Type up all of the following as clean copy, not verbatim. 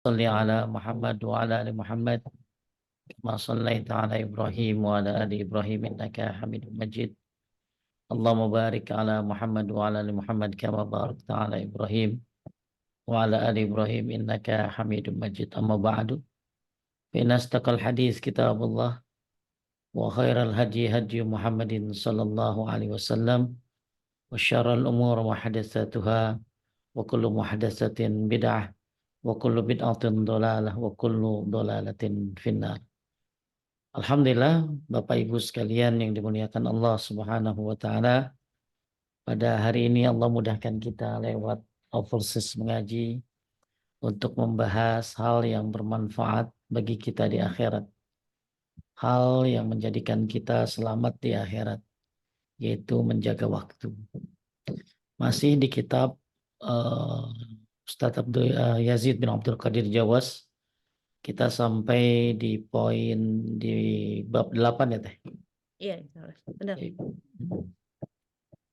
صل على محمد وعلى آل محمد كما صليت على إبراهيم وعلى آل إبراهيم إنك حميد مجيد. اللهم بارك على محمد وعلى آل محمد كما باركت على إبراهيم وعلى آل إبراهيم إنك حميد مجيد. أما بعد فإن أصدق الحديث كتاب الله وخير الهدي هدي محمد صلى الله عليه وسلم وشر الأمور محدثاتها وكل محدثة بدعة وكل بدعة ضلالة وكل ضلالة في النار. Alhamdulillah, Bapak Ibu sekalian yang dimuliakan Allah Subhanahu wa taala. Pada hari ini Allah mudahkan kita lewat overseas mengaji untuk membahas hal yang bermanfaat bagi kita di akhirat. Hal yang menjadikan kita selamat di akhirat, yaitu menjaga waktu. Masih di kitab Ustadz Yazid bin Abdul Qadir Jawas. Kita sampai di poin di bab 8 ya Teh? Iya, benar.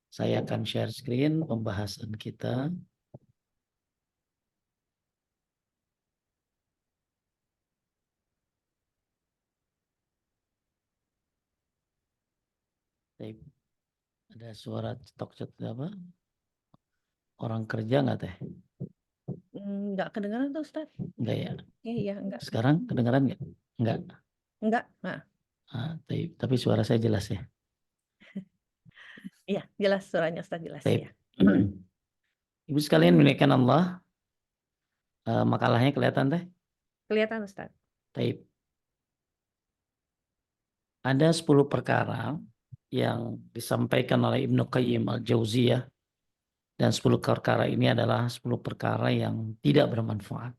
Saya akan share screen pembahasan kita. Ada suara cetok-cetok apa? Orang kerja nggak Teh? Nggak kedengaran tuh Ustaz. Enggak ya? Iya, enggak. Sekarang kedengaran nggak? Enggak. Enggak. Nah. Tapi suara saya jelas ya? Iya, jelas suaranya Ustaz, jelas ya. Ibu sekalian muliakan Allah, makalahnya kelihatan Teh? Kelihatan Ustaz. Taib. Ada 10 perkara yang disampaikan oleh Ibnu Qayyim Al-Jauziyah, dan 10 perkara ini adalah 10 perkara yang tidak bermanfaat.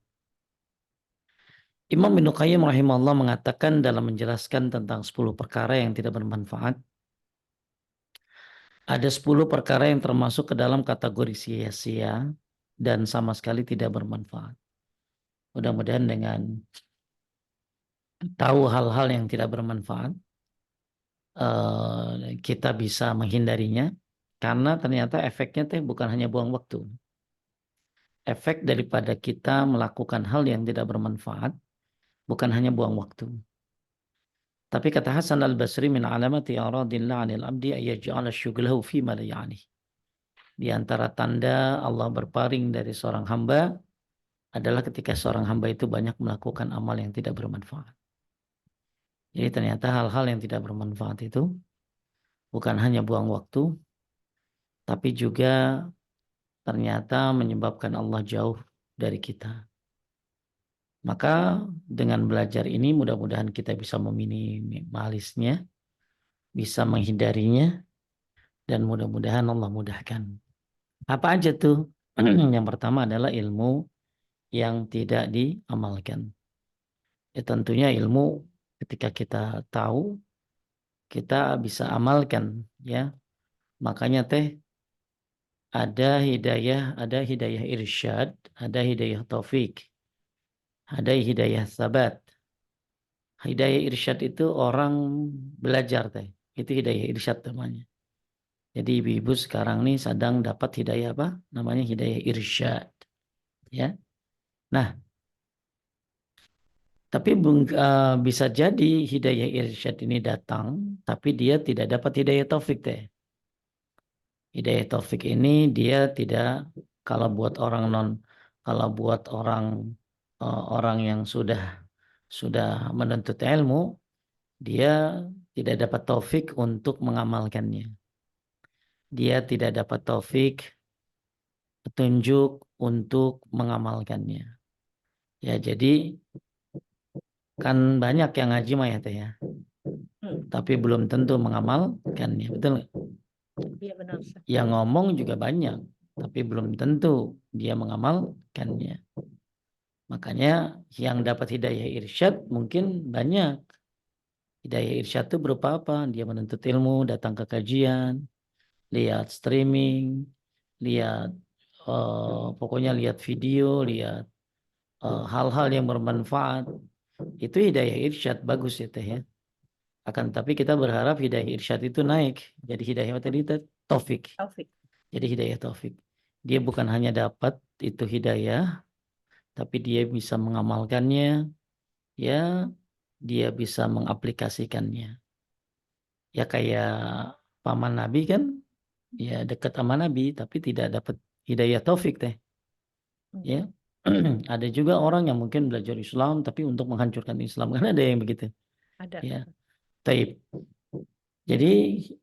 Imam Ibnu Qayyim rahimahullah mengatakan dalam menjelaskan tentang 10 perkara yang tidak bermanfaat, ada 10 perkara yang termasuk ke dalam kategori sia-sia dan sama sekali tidak bermanfaat. Mudah-mudahan dengan tahu hal-hal yang tidak bermanfaat, kita bisa menghindarinya, karena ternyata efeknya bukan hanya buang waktu. Efek daripada kita melakukan hal yang tidak bermanfaat bukan hanya buang waktu. Tapi kata Hasan al-Basri, min alamati aradillah 'anil abdi ayyaj'ala syughlahu fi ma la ya'ni. Di antara tanda Allah berpaling dari seorang hamba adalah ketika seorang hamba itu banyak melakukan amal yang tidak bermanfaat. Jadi ternyata hal-hal yang tidak bermanfaat itu bukan hanya buang waktu, tapi juga ternyata menyebabkan Allah jauh dari kita. Maka dengan belajar ini mudah-mudahan kita bisa meminimalisnya, bisa menghindarinya, dan mudah-mudahan Allah mudahkan. Apa aja tuh? Yang pertama adalah ilmu yang tidak diamalkan. Ya tentunya ilmu ketika kita tahu, kita bisa amalkan ya. Makanya ada hidayah irsyad, ada hidayah taufik, ada hidayah sabat. Hidayah irsyad itu orang belajar itu hidayah irsyad namanya. Jadi ibu-ibu sekarang nih sedang dapat hidayah apa? Namanya hidayah irsyad. Ya. Nah, tapi bisa jadi hidayah irsyad ini datang, tapi dia tidak dapat hidayah taufik Hidayah taufik ini dia tidak, kalau buat orang yang sudah menuntut ilmu, dia tidak dapat taufik untuk mengamalkannya. Dia tidak dapat taufik, petunjuk untuk mengamalkannya. Ya, jadi kan banyak yang ngaji mah ya ya. Tapi belum tentu mengamalkannya, betul nggak? Iya benar. Yang ngomong juga banyak, tapi belum tentu dia mengamalkannya. Makanya yang dapat hidayah irsyad mungkin banyak. Hidayah irsyad itu berupa apa? Dia menuntut ilmu, datang ke kajian, lihat streaming, lihat pokoknya lihat video, lihat hal-hal yang bermanfaat. Itu hidayah irsyad, bagus ya teh ya. Akan tapi kita berharap hidayah irsyad itu naik. Jadi hidayah tadi taufik. Jadi hidayah taufik. Dia bukan hanya dapat itu hidayah, tapi dia bisa mengamalkannya, ya dia bisa mengaplikasikannya. Ya kayak paman Nabi kan, ya dekat sama Nabi, tapi tidak dapat hidayah taufik teh. Ya, ada juga orang yang mungkin belajar Islam, tapi untuk menghancurkan Islam kan ada yang begitu. Ada. Ya, taib. Jadi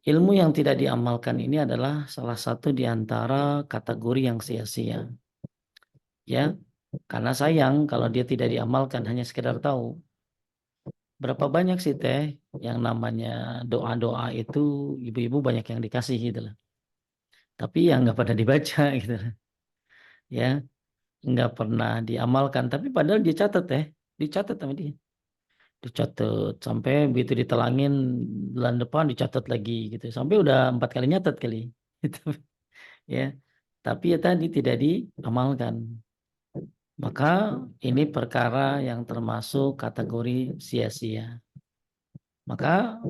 ilmu yang tidak diamalkan ini adalah salah satu di antara kategori yang sia-sia. Ya, karena sayang kalau dia tidak diamalkan hanya sekedar tahu. Berapa banyak sih teh yang namanya doa-doa itu ibu-ibu banyak yang dikasih gitu lah. Tapi yang nggak pada dibaca gitu lah. Ya, nggak pernah diamalkan. Tapi padahal dicatat sama dia. Dicatat sampai begitu ditelangin bulan depan dicatat lagi gitu. Sampai udah 4 kali nyatat kali. Gitu. Ya, tapi ya tadi tidak diamalkan. Maka ini perkara yang termasuk kategori sia-sia. Maka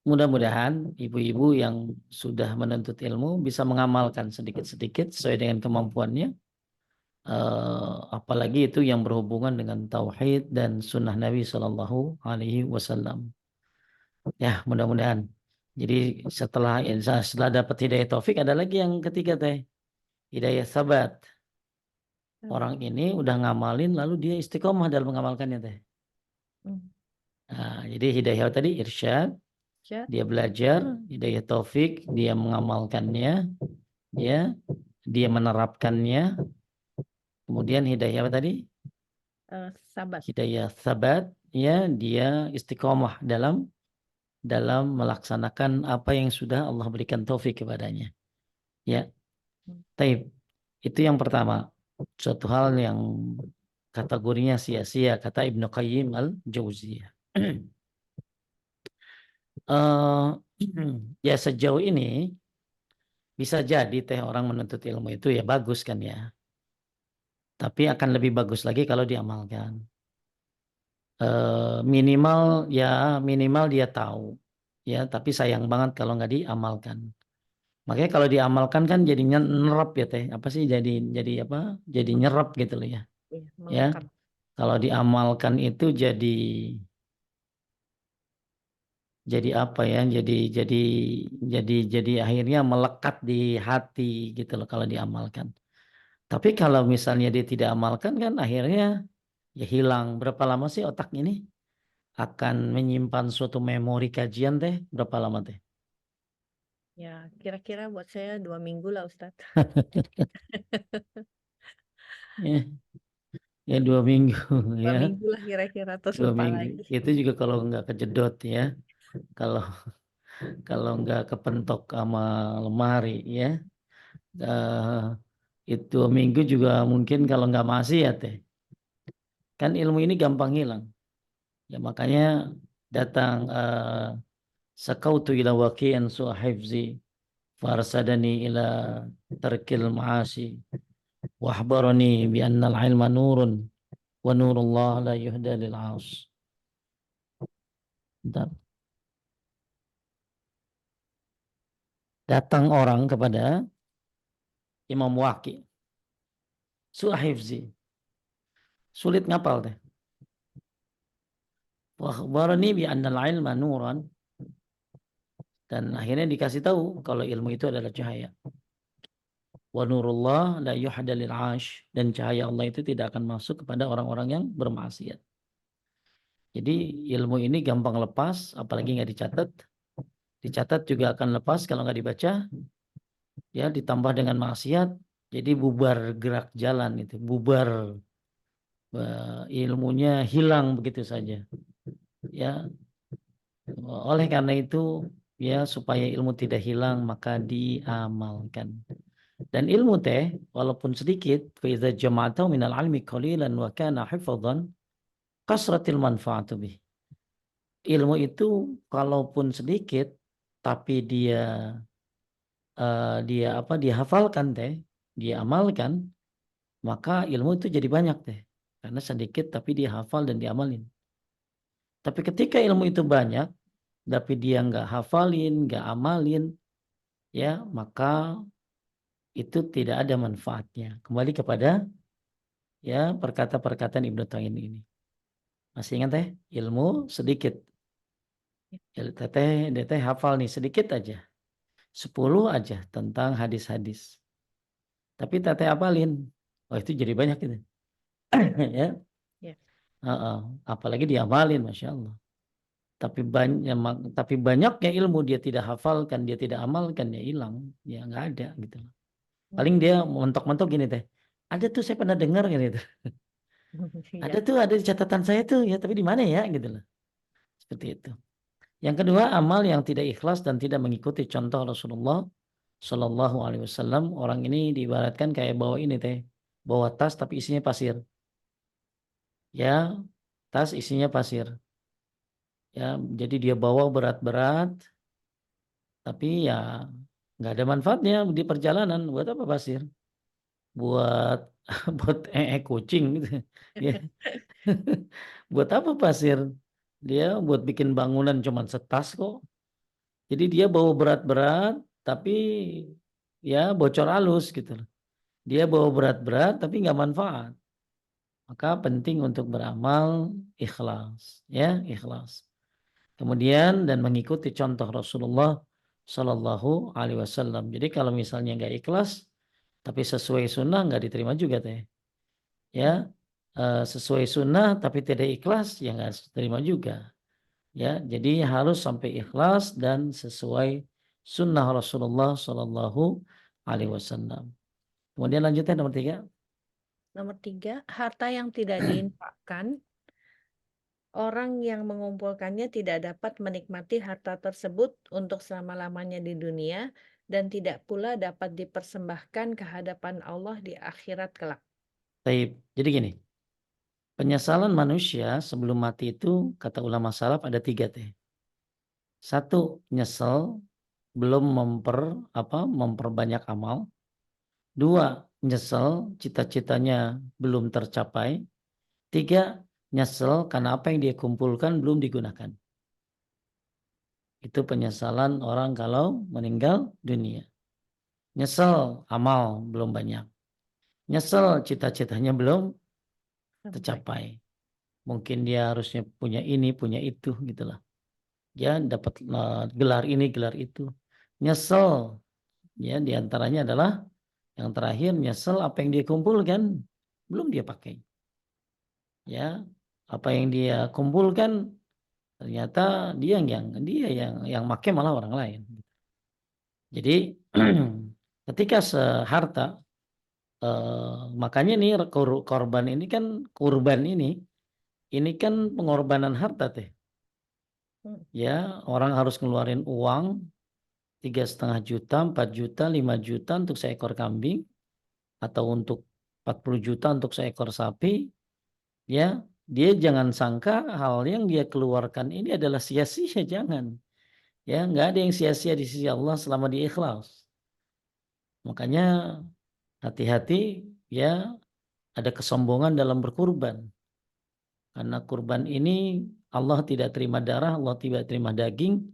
mudah-mudahan ibu-ibu yang sudah menuntut ilmu bisa mengamalkan sedikit-sedikit sesuai dengan kemampuannya. Apalagi itu yang berhubungan dengan tauhid dan sunnah Nabi Shallallahu Alaihi Wasallam. Ya, mudah-mudahan. Jadi setelah dapat hidayah taufik ada lagi yang ketiga teh, hidayah sabat. Orang ini udah ngamalin lalu dia istiqomah dalam mengamalkannya teh. Nah, jadi hidayah tadi irsyad, dia belajar, hidayah taufik, dia mengamalkannya, ya, dia menerapkannya. Kemudian hidayah apa tadi? Sabat. Hidayah sabat, ya, dia istiqomah dalam melaksanakan apa yang sudah Allah berikan taufik kepadanya. Ya, taib. Itu yang pertama. Suatu hal yang kategorinya sia-sia, kata Ibnu Qayyim al-Jauziyah. Ya sejauh ini bisa jadi teh orang menuntut ilmu itu ya bagus kan ya. Tapi akan lebih bagus lagi kalau diamalkan. Minimal dia tahu. Ya, tapi sayang banget kalau nggak diamalkan. Makanya kalau diamalkan kan jadinya nerap ya teh. Apa sih jadi apa? Jadi nyerap gitu loh ya. Iya, Ya. melekat. Kalau diamalkan itu jadi apa ya? Jadi akhirnya melekat di hati gitu loh kalau diamalkan. Tapi kalau misalnya dia tidak amalkan kan akhirnya ya hilang. Berapa lama sih otak ini akan menyimpan suatu memori kajian teh? Berapa lama teh? Ya, kira-kira buat saya 2 minggu lah Ustadz. Ya, ya 2 minggu Dua ya. minggu lah kira-kira, terus dua lupa minggu. lagi. Itu juga kalau nggak kejedot ya. Kalau kalau nggak kepentok sama lemari ya. eh itu 2 minggu juga mungkin kalau nggak masih ya teh. Kan ilmu ini gampang hilang. Ya makanya datang sakautu ila waqi'an su'hifzi farsadani ila tarkil ma'asi wahbarani bi annal ilma nurun wa nurullah la yuhda lil 'as. Datang orang kepada Imam Waqi, su'hifzi, sulit ngapal teh. Wahbarani bi annal ilma nuran, dan akhirnya dikasih tahu kalau ilmu itu adalah cahaya. Wa nurullah la yuhda lil 'ash, dan cahaya Allah itu tidak akan masuk kepada orang-orang yang bermaksiat. Jadi ilmu ini gampang lepas, apalagi nggak dicatat. Dicatat juga akan lepas kalau nggak dibaca. Ya, ditambah dengan maksiat, jadi bubar gerak jalan itu, bubar, ilmunya hilang begitu saja. Ya, oleh karena itu ya supaya ilmu tidak hilang maka diamalkan. Dan ilmu teh walaupun sedikit, fa idza jama'tahu minal ilmi qalilan wa kana hifdhan kasratil manfaatu bih. Ilmu itu kalaupun sedikit tapi dia apa dia hafalkan teh, dia amalkan, maka ilmu itu jadi banyak teh. Karena sedikit tapi dia hafal dan diamalin. Tapi ketika ilmu itu banyak tapi dia nggak hafalin, nggak amalin, ya maka itu tidak ada manfaatnya. Kembali kepada Ya, perkataan Ibnu Taimiyah ini. Masih ingat teh? Ilmu sedikit. Teteh hafal nih sedikit aja. 10 aja tentang hadis-hadis. Tapi teteh hafalin. Oh itu jadi banyak itu. Ya. Ya. Heeh. Apalagi diamalin, Masya Allah. Tapi banyaknya ilmu dia tidak hafalkan, dia tidak amalkan, ya hilang. Ya nggak ada gitu. Paling Hmm. dia mentok-mentok gini teh. Ada tuh saya pernah dengar gitu. Ada Ya. tuh ada di catatan saya tuh ya, tapi di mana ya gitu loh. Seperti itu. Yang kedua, amal yang tidak ikhlas dan tidak mengikuti contoh Rasulullah Shallallahu Alaihi Wasallam. Orang ini diibaratkan kayak bawa ini teh, bawa tas tapi isinya pasir. Ya, tas isinya pasir. Ya, jadi dia bawa berat-berat, tapi ya nggak ada manfaatnya di perjalanan. Buat apa pasir? Buat buat kucing gitu. Ya. Buat apa pasir? Dia buat bikin bangunan cuman setas kok. Jadi dia bawa berat-berat, tapi ya bocor halus gitu loh. Dia bawa berat-berat tapi nggak manfaat. Maka penting untuk beramal ikhlas, ya ikhlas. Kemudian dan mengikuti contoh Rasulullah Shallallahu Alaihi Wasallam. Jadi kalau misalnya nggak ikhlas, tapi sesuai sunnah nggak diterima juga teh. Hmm. Ya, sesuai sunnah tapi tidak ikhlas ya nggak diterima juga. Ya, jadi harus sampai ikhlas dan sesuai sunnah Rasulullah Shallallahu Alaihi Ya. Wasallam. Kemudian lanjutnya nomor 3. Nomor 3, harta yang tidak diinfakkan, orang yang mengumpulkannya tidak dapat menikmati harta tersebut untuk selama-lamanya di dunia dan tidak pula dapat dipersembahkan ke hadapan Allah di akhirat kelak. Taib. Jadi gini, penyesalan manusia sebelum mati itu kata ulama salaf ada 3 teh. Satu, nyesel belum memperbanyak amal. Dua, nyesel cita-citanya belum tercapai. Tiga, nyesel karena apa yang dia kumpulkan belum digunakan. Itu penyesalan orang kalau meninggal dunia. Nyesel amal belum banyak. Nyesel cita-citanya belum Sampai. tercapai. Mungkin dia harusnya punya ini, punya itu gitu lah. Dia dapat gelar ini, gelar itu. Nyesel ya diantaranya adalah yang terakhir nyesel apa yang dia kumpulkan belum dia pakai. Ya, apa yang dia kumpulkan ternyata dia yang make malah orang lain. Jadi ketika seharta makanya nih korban ini kan kurban ini kan pengorbanan harta teh. Hmm. Ya, orang harus ngeluarin uang 3,5 juta, 4 juta, 5 juta untuk seekor kambing atau untuk 40 juta untuk seekor sapi. Ya, dia jangan sangka hal yang dia keluarkan ini adalah sia-sia, jangan. Ya, nggak ada yang sia-sia di sisi Allah selama dia ikhlas. Makanya hati-hati ya, ada kesombongan dalam berkurban. Karena kurban ini Allah tidak terima darah, Allah tidak terima daging,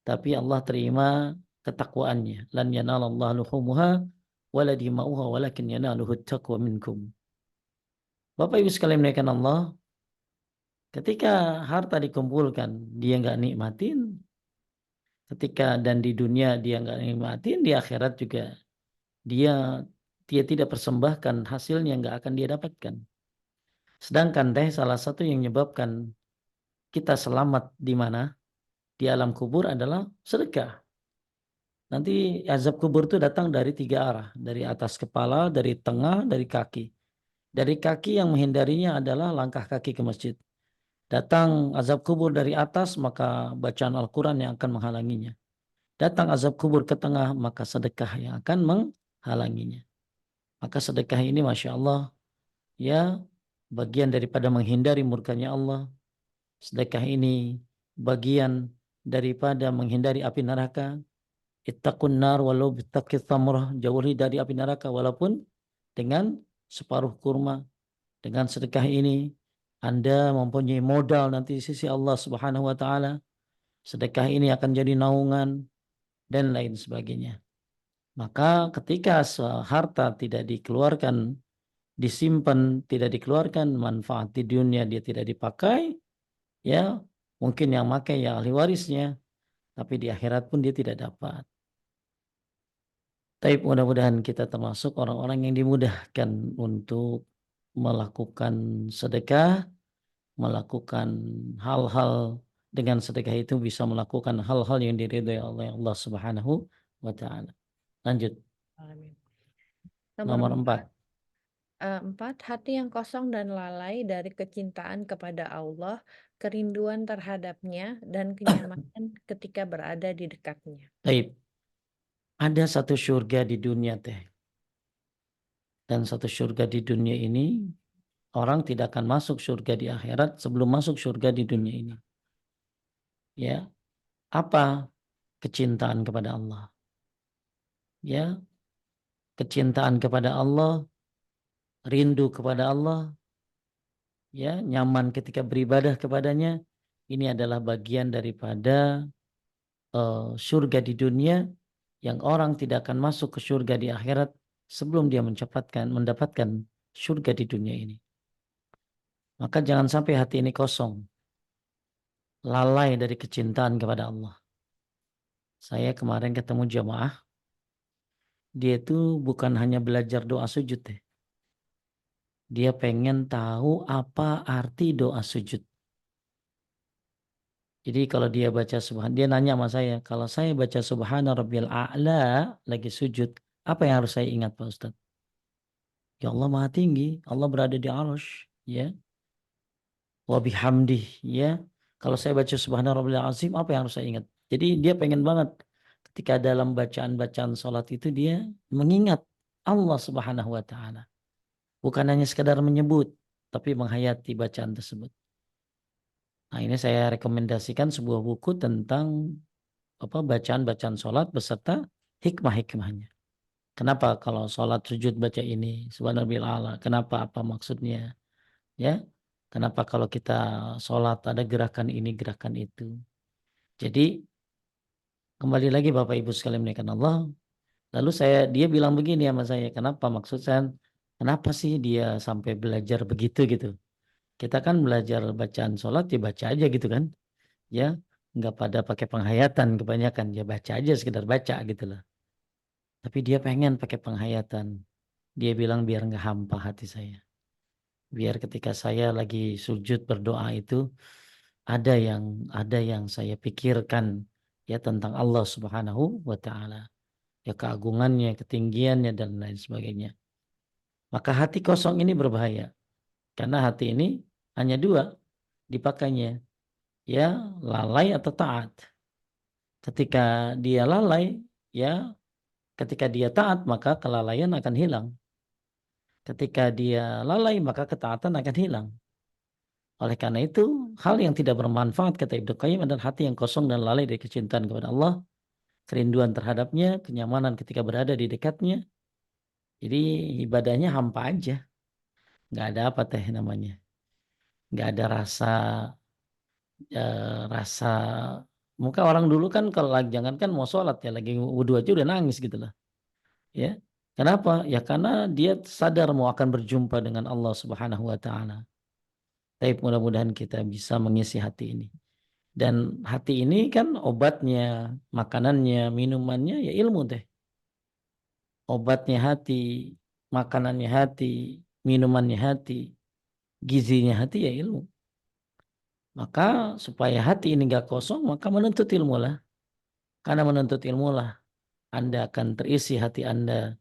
tapi Allah terima ketakwaannya. Lan yanalallahu luhumuha wala dima'uha walakin yanaluhu taqwa minkum. Bapak Ibu sekalian menaikkan Allah, ketika harta dikumpulkan, dia nggak nikmatin, ketika dan di dunia dia nggak nikmatin, di akhirat juga dia dia tidak persembahkan hasilnya nggak akan dia dapatkan. Sedangkan teh salah satu yang menyebabkan kita selamat di mana? Di alam kubur adalah sedekah. Nanti azab kubur itu datang dari 3 arah. Dari atas kepala, dari tengah, dari kaki. Dari kaki yang menghindarinya adalah langkah kaki ke masjid. Datang azab kubur dari atas, maka bacaan Al-Quran yang akan menghalanginya. Datang azab kubur ke tengah, maka sedekah yang akan menghalanginya. Maka sedekah ini Masya Allah, ya bagian daripada menghindari murkanya Allah. Sedekah ini bagian daripada menghindari api neraka. Ittaqun nar walau bittaqi thamrah, jauhi dari api neraka walaupun dengan separuh kurma. Dengan sedekah ini Anda mempunyai modal nanti di sisi Allah Subhanahu wa taala. Sedekah ini akan jadi naungan dan lain sebagainya. Maka ketika harta tidak dikeluarkan disimpan, tidak dikeluarkan, manfaat di dunia dia tidak dipakai, ya mungkin yang pakai ya ahli warisnya, tapi di akhirat pun dia tidak dapat. Tapi mudah-mudahan kita termasuk orang-orang yang dimudahkan untuk melakukan sedekah, melakukan hal-hal dengan sedekah itu bisa melakukan hal-hal yang diridhai oleh Allah Subhanahu wa taala. Lanjut. Amin. Nomor Nomor 4. 4. 4. Hati yang kosong dan lalai dari kecintaan kepada Allah, kerinduan terhadapnya, dan kenyamanan ketika berada di dekatnya. Baik. Ada satu surga di dunia teh. Dan satu surga di dunia ini orang tidak akan masuk surga di akhirat sebelum masuk surga di dunia ini. Ya, apa? Kecintaan kepada Allah. Ya, kecintaan kepada Allah, rindu kepada Allah, ya, nyaman ketika beribadah kepadanya. Ini adalah bagian daripada surga di dunia yang orang tidak akan masuk ke surga di akhirat sebelum dia mendapatkan surga di dunia ini. Maka jangan sampai hati ini kosong, lalai dari kecintaan kepada Allah. Saya kemarin ketemu jamaah, dia itu bukan hanya belajar doa sujud deh. Dia pengen tahu apa arti doa sujud. Jadi kalau dia baca dia nanya sama saya, kalau saya baca subhana rabbiyal a'la lagi sujud, apa yang harus saya ingat Pak Ustadz? Ya Allah Maha Tinggi, Allah berada di arsh, ya. Wa bihamdih, ya. Kalau saya baca subhana rabbiyal azim, apa yang harus saya ingat? Jadi dia pengen banget ketika dalam bacaan-bacaan sholat itu dia mengingat Allah Subhanahu wa taala. Bukan hanya sekadar menyebut, tapi menghayati bacaan tersebut. Nah, ini saya rekomendasikan sebuah buku tentang bacaan-bacaan sholat beserta hikmah-hikmahnya. Kenapa kalau sholat sujud baca ini subhanallahil a'la? Kenapa? Apa maksudnya? Ya, kenapa kalau kita sholat ada gerakan ini gerakan itu? Jadi kembali lagi Bapak Ibu sekalian muliakan Allah. Lalu dia bilang begini sama saya, kenapa maksud saya? Kenapa sih dia sampai belajar begitu gitu? Kita kan belajar bacaan sholat ya baca aja gitu kan, ya nggak pada pakai penghayatan kebanyakan, ya baca aja sekedar baca gitu loh. Tapi dia pengen pakai penghayatan. Dia bilang biar nggak hampa hati saya. Biar ketika saya lagi sujud berdoa itu ada yang saya pikirkan ya tentang Allah Subhanahu wa taala. Ya keagungannya, ketinggiannya dan lain sebagainya. Maka hati kosong ini berbahaya. Karena hati ini hanya dua dipakainya. Ya lalai atau taat. Ketika dia lalai, ya ketika dia taat maka kelalaian akan hilang. Ketika dia lalai maka ketaatan akan hilang. Oleh karena itu, hal yang tidak bermanfaat kata Ibnu Qayyim adalah hati yang kosong dan lalai dari kecintaan kepada Allah, kerinduan terhadapnya, kenyamanan ketika berada di dekatnya. Jadi ibadahnya hampa aja, nggak ada apa teh namanya, nggak ada rasa. Muka orang dulu kan kalau lagi jangankan mau sholat ya lagi wudhu aja udah nangis gitu lah, ya. Kenapa? Ya karena dia sadar mau akan berjumpa dengan Allah Subhanahu Wa Taala. Tapi mudah-mudahan kita bisa mengisi hati ini. Dan hati ini kan obatnya, makanannya, minumannya ya ilmu teh. Obatnya hati, makanannya hati, minumannya hati, gizinya hati ya ilmu. Maka supaya hati ini gak kosong, maka menuntut ilmu lah. Karena menuntut ilmu lah, Anda akan terisi hati Anda.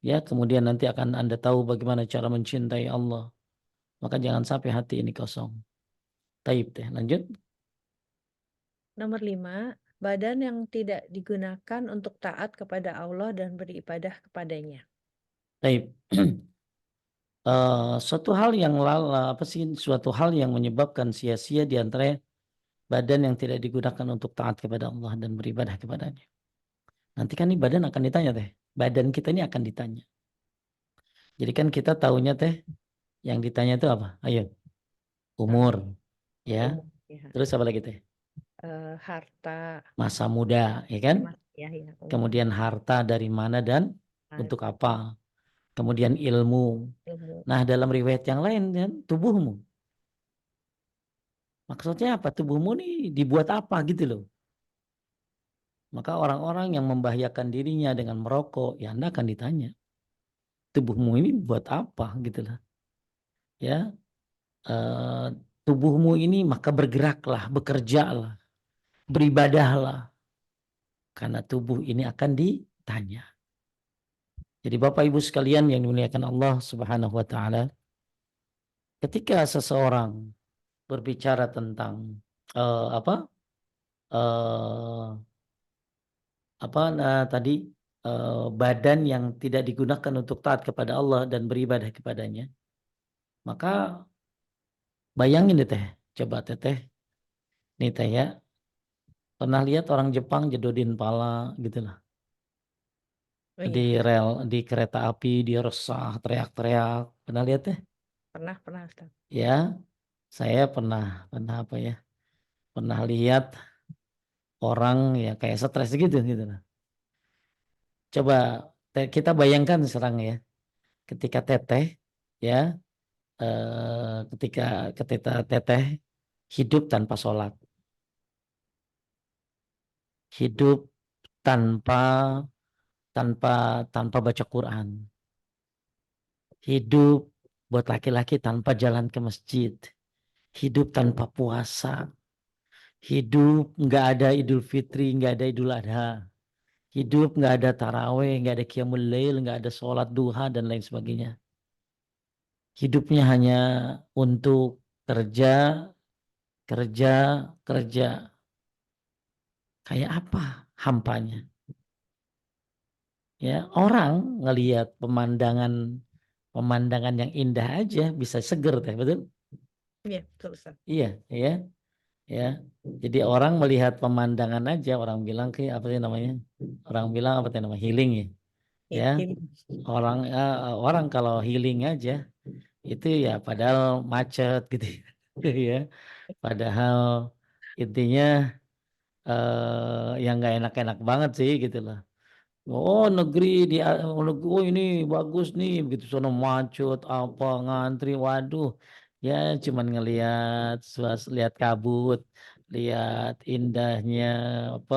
Ya, kemudian nanti akan Anda tahu bagaimana cara mencintai Allah. Maka jangan sampai hati ini kosong. Taib teh, lanjut. Nomor 5. Badan yang tidak digunakan untuk taat kepada Allah dan beribadah kepadanya. Taib. Suatu hal yang menyebabkan sia-sia di antara badan yang tidak digunakan untuk taat kepada Allah dan beribadah kepadanya. Nanti kan ini badan akan ditanya teh. Badan kita ini akan ditanya. Jadi kan kita tahunya teh yang ditanya itu apa? Ayo, umur, ya. Umur, ya. Terus apa lagi teh? Harta, Masa muda, ya kan? ya, umur. Kemudian harta dari mana dan untuk apa? kemudian ilmu. ilmu. Nah, dalam riwayat yang lain kan tubuhmu. Maksudnya apa? Tubuhmu nih dibuat apa gitu loh. Maka orang-orang yang membahayakan dirinya dengan merokok, ya Anda akan ditanya, tubuhmu ini buat apa gitu loh. Ya, eh, tubuhmu ini maka bergeraklah, bekerjalah, beribadahlah. Karena tubuh ini akan ditanya. Jadi Bapak Ibu sekalian yang dimuliakan Allah Subhanahu wa taala, ketika seseorang berbicara tentang eh, apa? eh, tadi badan yang tidak digunakan untuk taat kepada Allah dan beribadah kepadanya, maka bayangin deh teh, coba teteh, nih teh ya, pernah lihat orang Jepang jedodin pala gitu lah Oh di iya, rel, di kereta api, dia resah teriak-teriak, pernah lihat teh? pernah Ustaz. Ya, saya pernah pernah apa ya, pernah lihat orang ya kayak stres gitu gitu lah. Coba kita bayangkan sekarang ya, ketika teteh ya, ketika ketika teteh hidup tanpa sholat, hidup tanpa tanpa tanpa baca Quran, hidup buat laki-laki tanpa jalan ke masjid, hidup tanpa puasa, hidup nggak ada Idul Fitri, nggak ada Idul Adha, hidup nggak ada taraweh, nggak ada qiyamul lail, nggak ada sholat duha dan lain sebagainya. Hidupnya hanya untuk kerja, kerja, kerja. Kayak apa hampanya? Ya, orang ngelihat pemandangan pemandangan yang indah aja bisa seger teh, betul? Iya, betul Ustaz. Iya, ya, ya. Jadi orang melihat pemandangan aja, orang bilang ke apa sih namanya? Orang bilang apa sih namanya? Healing ya. Iya, Ya, ini. orang kalau healing aja itu ya padahal macet gitu ya. Padahal intinya yang nggak enak-enak banget sih gitu loh. Oh negeri di oh ini bagus nih begitu sono macet apa ngantri waduh ya cuman ngelihat lihat kabut lihat indahnya apa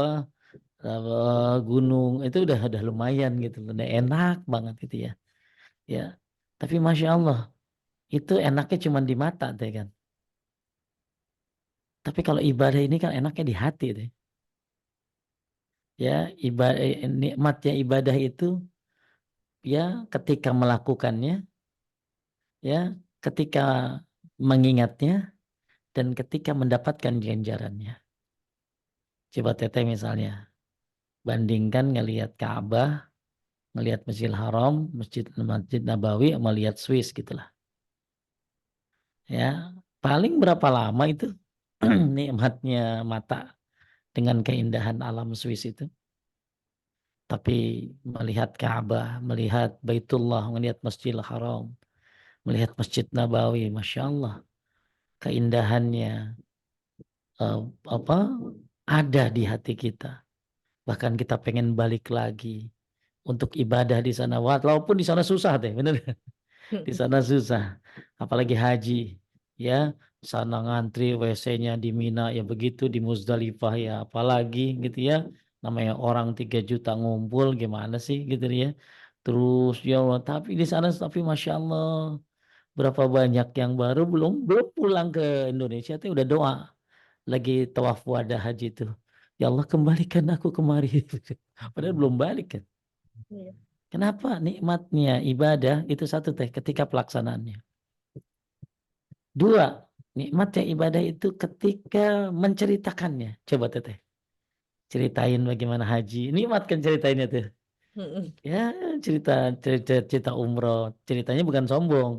gunung itu udah lumayan gitu udah enak banget gitu ya ya tapi masya Allah itu enaknya cuman di mata deh kan tapi kalau ibadah ini kan enaknya di hati deh ya ibadah nikmatnya ibadah itu ya ketika melakukannya ya ketika mengingatnya dan ketika mendapatkan ganjarannya. Coba teteh misalnya bandingkan ngelihat Ka'bah, ngelihat Masjidil Haram, Masjid Nabawi, melihat Swiss gitulah. Ya, paling berapa lama itu nikmatnya mata dengan keindahan alam Swiss itu. Tapi melihat Ka'bah, melihat Baitullah, melihat Masjidil Haram, melihat Masjid Nabawi, Masya Allah, keindahannya eh, apa ada di hati kita. Bahkan kita pengen balik lagi untuk ibadah di sana. Walaupun di sana susah deh, bener. Di sana susah. Apalagi haji, ya. Sana ngantri WC-nya di Mina ya begitu, di Muzdalifah ya apalagi gitu ya. Namanya orang 3 juta ngumpul gimana sih gitu ya. Terus ya Allah, tapi di sana tapi Masya Allah berapa banyak yang baru belum belum pulang ke Indonesia tuh udah doa lagi tawaf wada haji itu. Ya Allah kembalikan aku kemari. Padahal belum balik kan. Iya. Kenapa nikmatnya ibadah itu satu teh ketika pelaksanaannya. Dua, nikmatnya ibadah itu ketika menceritakannya. Coba teteh, ceritain bagaimana haji. Nikmat kan ceritainnya tuh. Ya cerita cerita, cerita umroh. Ceritanya bukan sombong.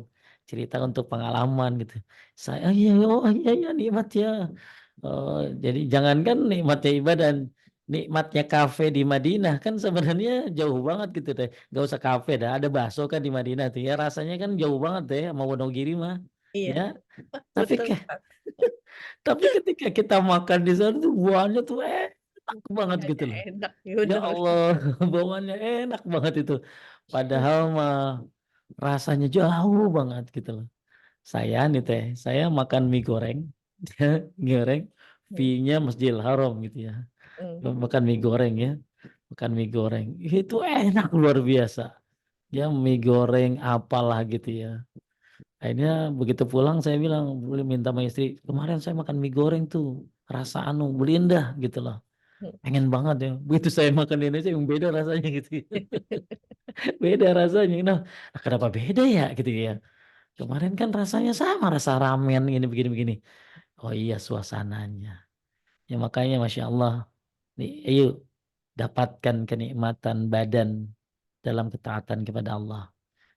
Cerita untuk pengalaman gitu. Saya oh iya ya nikmat ya. Oh, jadi jangankan nikmatnya ibadah, nikmatnya kafe di Madinah kan sebenarnya jauh banget gitu deh. Gak usah kafe dah, ada bakso kan di Madinah tuh ya rasanya kan jauh banget deh sama Wonogiri mah. Iya, Ya, tapi betul Ustaz. tapi ketika kita makan di sana tuh buahnya tuh enak banget gitu Hanya loh. enak, ya Ya benar. Allah, bawahnya enak banget itu. Padahal mah rasanya jauh banget gitu loh. Saya nih teh, saya makan mie goreng, goreng, Hmm. fee-nya Masjidil Haram gitu ya. Hmm. Makan mie goreng ya, makan mie goreng. Itu enak luar biasa. Ya mie goreng apalah gitu ya. Akhirnya begitu pulang saya bilang, boleh minta sama istri, kemarin saya makan mie goreng tuh, rasa anu, beliin dah gitu loh. Pengen banget ya. Begitu saya makan di Indonesia yang beda rasanya gitu. Beda rasanya. Nah, kenapa beda ya gitu ya. Kemarin kan rasanya sama, rasa ramen gini begini-begini. Oh iya suasananya. Ya makanya Masya Allah. Nih, ayo dapatkan kenikmatan badan dalam ketaatan kepada Allah.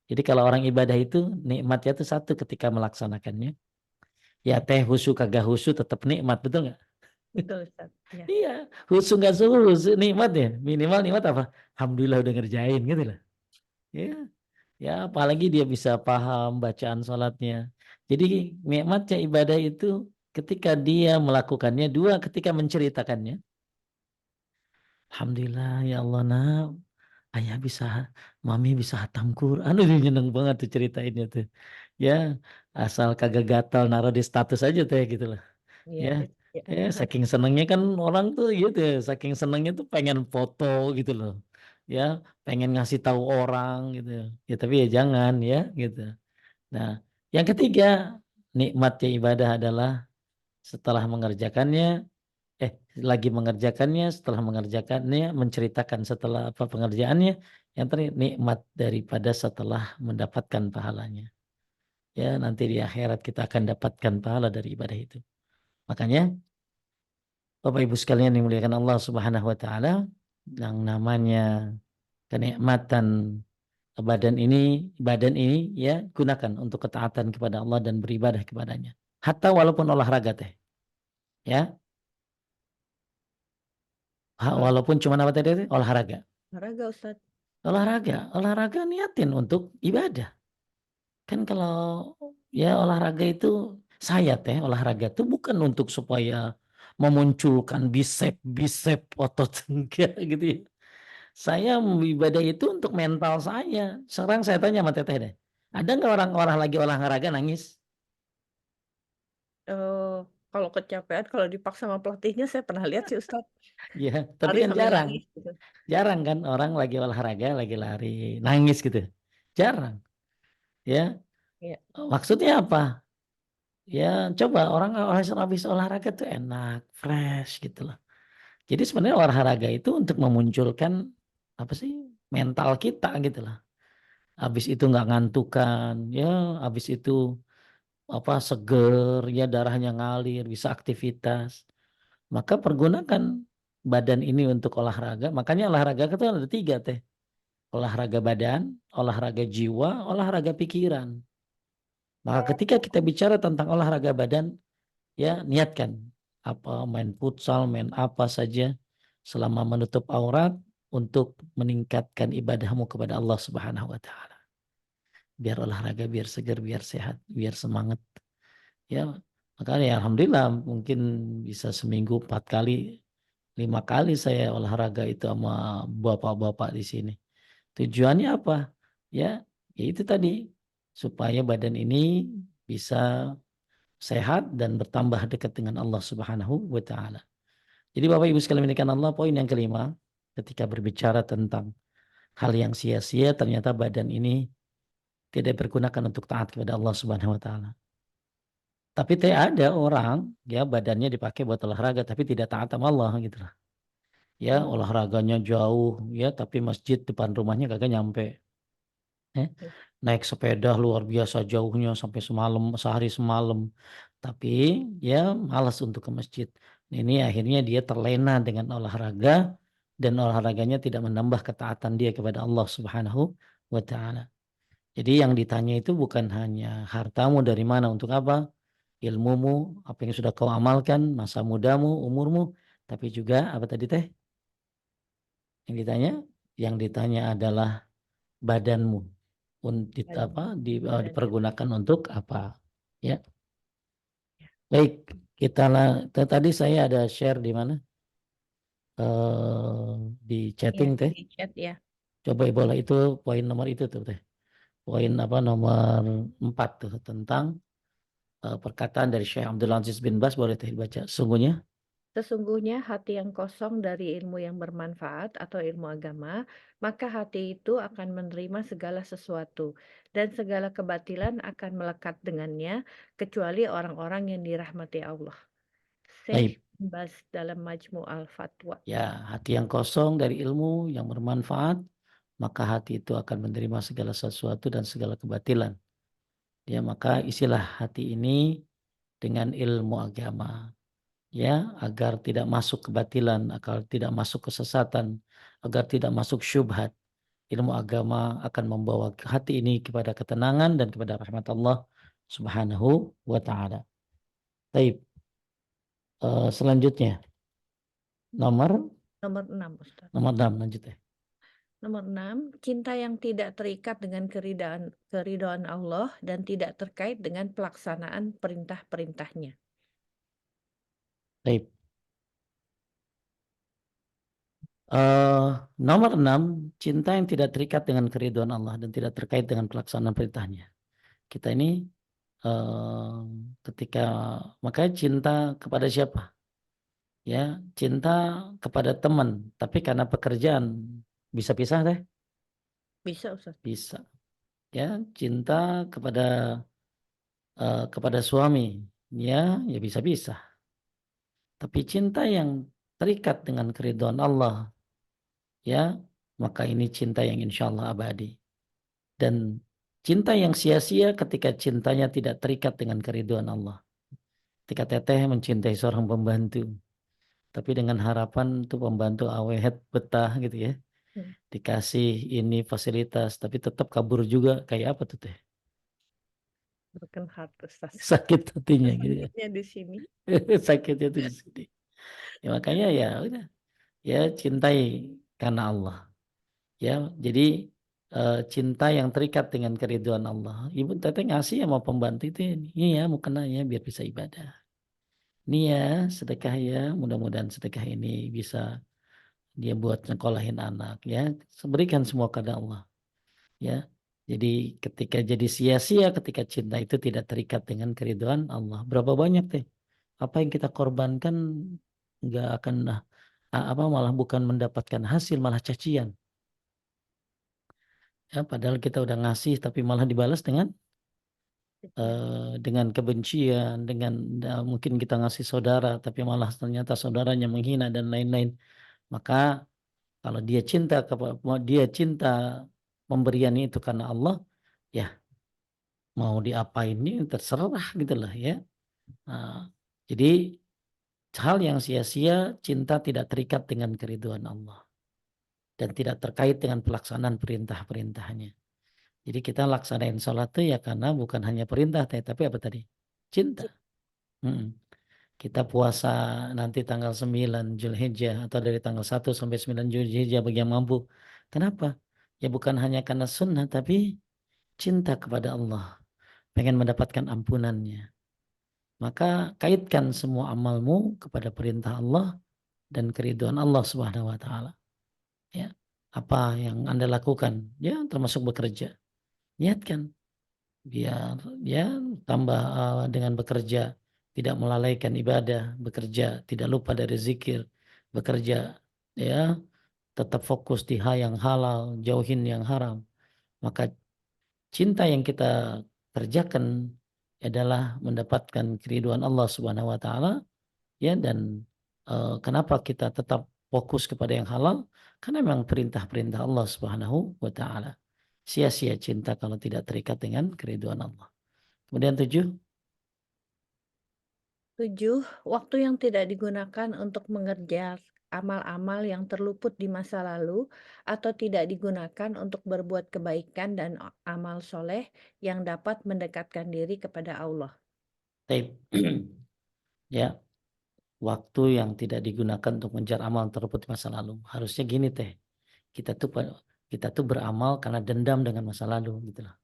Jadi kalau orang ibadah itu nikmatnya itu satu ketika melaksanakannya. Ya teh husu kagak husu tetap nikmat, betul nggak? Betul, Ustaz. Ya. Iya, husu nggak husu nikmat ya. Minimal nikmat apa? Alhamdulillah udah ngerjain gitu lah. Ya, ya apalagi dia bisa paham bacaan sholatnya. Jadi nikmatnya ibadah itu ketika dia melakukannya, dua ketika menceritakannya. Alhamdulillah ya Allah nak, ayah bisa, mami bisa hatam Quran. Aduh nyeneng banget tuh ceritainnya tuh. Ya asal kagak gatal naruh di status aja teh gitu lah. Iya, Ya, ya. ya saking senengnya kan orang tuh gitu ya, saking senengnya tuh pengen foto gitu loh. Ya, pengen ngasih tahu orang gitu. Ya tapi ya jangan ya gitu. Nah, yang ketiga, nikmatnya ibadah adalah setelah mengerjakannya, lagi mengerjakannya, setelah mengerjakannya, menceritakan setelah apa pengerjaannya, yang terakhir nikmat daripada setelah mendapatkan pahalanya. Ya, nanti di akhirat kita akan dapatkan pahala dari ibadah itu. Makanya, Bapak Ibu sekalian yang dimuliakan Allah Subhanahu wa taala, yang namanya kenikmatan badan ini ya gunakan untuk ketaatan kepada Allah dan beribadah kepadanya. Hatta walaupun olahraga teh, ya. Kalau Walaupun cuma apa tadi? Olahraga. olahraga, Ustaz. Olahraga niatin untuk ibadah. Kan kalau ya olahraga itu saya teh olahraga itu bukan untuk supaya memunculkan bisep otot enggak gitu ya. Saya ibadah itu untuk mental saya. Sekarang saya tanya sama Teteh deh. Ada nggak orang-orang lagi olahraga nangis? Eh, kalau kecapean, kalau dipaksa sama pelatihnya, saya pernah lihat sih, Ustaz. Ya, tapi Lari kan sambil jarang. nangis gitu. Jarang kan orang lagi olahraga, lagi lari, nangis gitu. Jarang. Ya, Iya. maksudnya apa? Ya, coba orang habis olahraga tuh enak, fresh gitu loh. Jadi sebenarnya olahraga itu untuk memunculkan apa sih mental kita gitu loh. Habis itu nggak ngantukan, ya, habis itu apa seger, ya darahnya ngalir, bisa aktivitas. Maka pergunakan badan ini untuk olahraga. Makanya olahraga itu ada tiga teh. Olahraga badan, olahraga jiwa, olahraga pikiran. Maka ketika kita bicara tentang olahraga badan, ya niatkan apa main futsal, main apa saja selama menutup aurat untuk meningkatkan ibadahmu kepada Allah Subhanahu wa taala. Biar olahraga, biar segar, biar sehat, biar semangat. Ya, makanya ya, alhamdulillah mungkin bisa seminggu 4 kali, 5 kali saya olahraga itu sama bapak-bapak di sini. Tujuannya apa? Ya, ya itu tadi supaya badan ini bisa sehat dan bertambah dekat dengan Allah Subhanahu wa taala. Jadi Bapak Ibu sekalian dimuliakan Allah, poin yang kelima, ketika berbicara tentang hal yang sia-sia, ternyata badan ini tidak bergunakan untuk taat kepada Allah Subhanahu wa taala. Tapi ada orang ya badannya dipakai buat olahraga tapi tidak taat sama Allah gitu lah. Ya, Hmm. olahraganya jauh ya tapi masjid depan rumahnya kagak nyampe. Ya. Naik sepeda luar biasa jauhnya sampai semalam, sehari semalam. Tapi ya malas untuk ke masjid. Ini akhirnya dia terlena dengan olahraga dan olahraganya tidak menambah ketaatan dia kepada Allah Subhanahu wa taala. Jadi yang ditanya itu bukan hanya hartamu dari mana untuk apa, ilmumu, apa yang sudah kau amalkan, masa mudamu, umurmu, tapi juga apa tadi teh? Yang ditanya, yang ditanya adalah badanmu. Untuk apa? Badan. Badan. Dipergunakan untuk apa? Ya, baik. Kita lah. Tadi saya ada share di mana? Di Ya, chatting teh. di chat ya. Coba boleh itu poin nomor itu tuh teh. poin apa nomor 4 tuh tentang perkataan dari Syekh Abdul Aziz bin Bas, boleh teh dibaca. Sungguhnya Sesungguhnya hati yang kosong dari ilmu yang bermanfaat atau ilmu agama, maka hati itu akan menerima segala sesuatu, dan segala kebatilan akan melekat dengannya, kecuali orang-orang yang dirahmati Allah. Syekh baik. bin Baz dalam Majmu' al-Fatwa. Ya, hati yang kosong dari ilmu yang bermanfaat, maka hati itu akan menerima segala sesuatu dan segala kebatilan. Ya, maka isilah hati ini dengan ilmu agama. Ya, agar tidak masuk kebatilan, agar tidak masuk kesesatan, agar tidak masuk syubhat. Ilmu agama akan membawa hati ini kepada ketenangan dan kepada rahmat Allah Subhanahu wa taala. Baik, selanjutnya nomor Nomor 6, Ustaz. nomor 6 lanjut ya. Nomor 6, cinta yang tidak terikat dengan keridhaan Allah dan tidak terkait dengan pelaksanaan perintah-perintahnya. Baik. Eh, Nomor 6, cinta yang tidak terikat dengan keridhaan Allah dan tidak terkait dengan pelaksanaan perintahnya. Kita ini eh, ketika makanya cinta kepada siapa? Ya, cinta kepada teman, tapi karena pekerjaan bisa pisah deh, Bisa, Ustaz? bisa. Ya, cinta kepada suami, ya, ya bisa-bisa. Tapi cinta yang terikat dengan keridhaan Allah, ya, maka ini cinta yang insya Allah abadi. Dan cinta yang sia-sia ketika cintanya tidak terikat dengan keridhaan Allah. Ketika teteh mencintai seorang pembantu, tapi dengan harapan tuh pembantu awet betah gitu ya, Hmm. dikasih ini fasilitas, tapi tetap kabur juga, kayak apa tuh teh? Broken heart, Ustaz. Sakit hatinya gitu ya. Sakitnya di sini. Sakitnya tuh di sini. Ya makanya ya udah, ya cintai karena Allah. Ya, jadi cinta yang terikat dengan keridhaan Allah. Ibu teteh ngasih sama pembantu itu, ini ya mau kena ya biar bisa ibadah. Ini ya sedekah ya, mudah-mudahan sedekah ini bisa dia buat nyekolahin anak ya. Berikan semua kepada Allah ya. Jadi ketika jadi sia-sia ketika cinta itu tidak terikat dengan keridhaan Allah. Berapa banyak teh apa yang kita korbankan nggak akan apa malah bukan mendapatkan hasil malah cacian. Ya, padahal kita udah ngasih tapi malah dibalas dengan kebencian, dengan mungkin kita ngasih saudara tapi malah ternyata saudaranya menghina dan lain-lain. Maka kalau dia cinta pemberian itu karena Allah, ya mau diapain ini terserah gitu lah ya. Nah, jadi hal yang sia-sia cinta tidak terikat dengan keridhaan Allah dan tidak terkait dengan pelaksanaan perintah-perintahnya. Jadi kita laksanain sholat itu ya karena bukan hanya perintah, tapi apa tadi? Cinta. Mm-mm. Kita puasa nanti tanggal 9 Zulhijjah atau dari tanggal 1 sampai 9 Zulhijjah bagi yang mampu. Kenapa? Ya bukan hanya karena sunnah tapi cinta kepada Allah, pengen mendapatkan ampunannya. Maka kaitkan semua amalmu kepada perintah Allah dan keridhaan Allah Subhanahu wa taala. Ya. Apa yang Anda lakukan? Ya, termasuk bekerja. Niatkan biar ya tambah dengan bekerja tidak melalaikan ibadah, bekerja tidak lupa dari zikir, bekerja ya tetap fokus di hal yang halal, jauhin yang haram. Maka cinta yang kita kerjakan adalah mendapatkan keridhaan Allah Subhanahu wa taala ya dan kenapa kita tetap fokus kepada yang halal? Karena memang perintah-perintah Allah Subhanahu wa taala. Sia-sia cinta kalau tidak terikat dengan keridhaan Allah. Kemudian 7, 7, waktu yang tidak digunakan untuk mengerjakan amal-amal yang terluput di masa lalu atau tidak digunakan untuk berbuat kebaikan dan amal soleh yang dapat mendekatkan diri kepada Allah. taib. Ya, waktu yang tidak digunakan untuk mengejar amal yang terluput di masa lalu. Harusnya gini teh, kita tuh kita tuh beramal karena dendam dengan masa lalu gitu loh.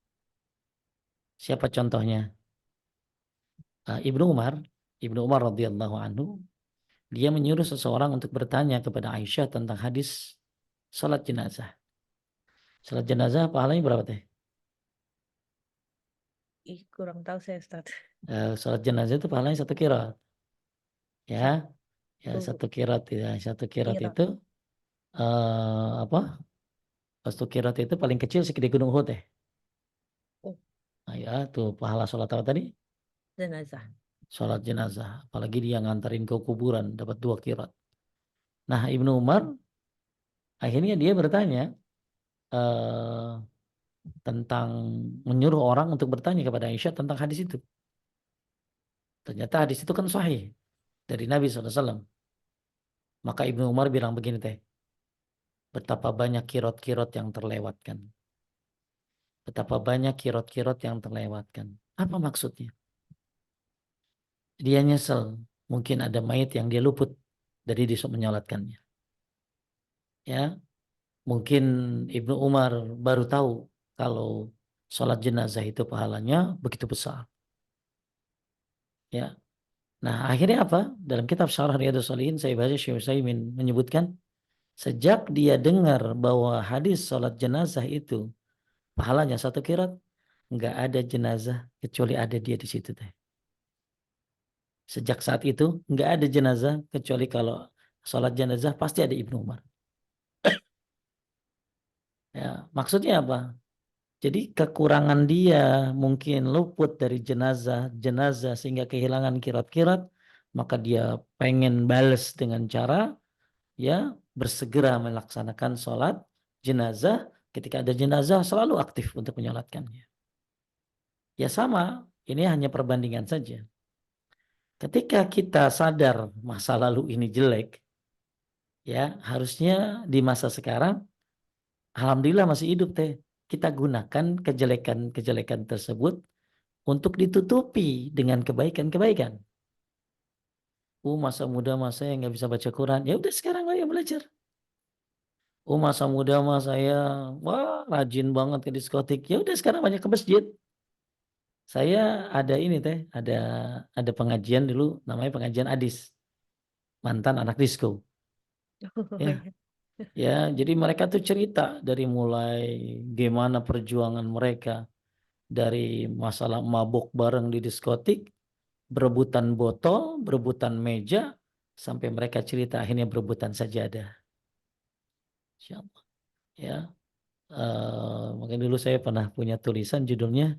Siapa contohnya? Ibnu Umar, Ibnu Umar radhiyallahu anhu, dia menyuruh seseorang untuk bertanya kepada Aisyah tentang hadis salat jenazah. Salat jenazah pahalanya berapa teh? Ih, kurang tahu saya, Ustaz. Sholat jenazah itu pahalanya 1 qiraat. Ya, ya Satu 1 qiraat ya. 1 qiraat kira. itu apa? 1 qiraat itu paling kecil segede gunung Uhud ya. Oh, Nah, ya tuh pahala sholat apa tadi? jenazah. Sholat jenazah. Apalagi dia nganterin ke kuburan dapat 2 qiraat. Nah, Ibnu Umar akhirnya dia bertanya eh, tentang menyuruh orang untuk bertanya kepada Aisyah tentang hadis itu. Ternyata hadis itu kan sahih dari Nabi SAW. Maka Ibnu Umar bilang begini teh, betapa banyak kirot-kirot yang terlewatkan. Betapa banyak kirot-kirot yang terlewatkan. Apa maksudnya? Dia nyesel. Mungkin ada mayit yang dia luput dari disuk menyolatkannya. Ya, mungkin Ibnu Umar baru tahu kalau sholat jenazah itu pahalanya begitu besar. Ya, nah akhirnya apa? Dalam kitab Syarah Riyadhus Shalihin saya baca Syekh Utsaimin menyebutkan sejak dia dengar bahwa hadis sholat jenazah itu pahalanya 1 qiraat, nggak ada jenazah kecuali ada dia di situ teh. Sejak saat itu nggak ada jenazah kecuali kalau sholat jenazah pasti ada Ibnu Umar. Ya, maksudnya apa? Jadi kekurangan dia mungkin luput dari jenazah sehingga kehilangan kirat-kirat, maka dia pengen bales dengan cara ya bersegera melaksanakan sholat jenazah. Ketika ada jenazah selalu aktif untuk menyolatkannya. Ya sama, ini hanya perbandingan saja. Ketika kita sadar masa lalu ini jelek, ya harusnya di masa sekarang, alhamdulillah masih hidup teh. Kita gunakan kejelekan-kejelekan tersebut untuk ditutupi dengan kebaikan-kebaikan. Masa muda masa yang nggak bisa baca Quran, ya udah sekarang ayo belajar. Masa muda masa saya wah rajin banget ke diskotik, ya udah sekarang banyak ke masjid. Saya ada ini teh, ada pengajian dulu namanya pengajian Adis, mantan anak disko. Oh, Ya, ya. ya, jadi mereka tuh cerita dari mulai gimana perjuangan mereka dari masalah mabuk bareng di diskotik, berebutan botol, berebutan meja, sampai mereka cerita akhirnya berebutan sajadah. Insya Allah. Ya, mungkin dulu saya pernah punya tulisan judulnya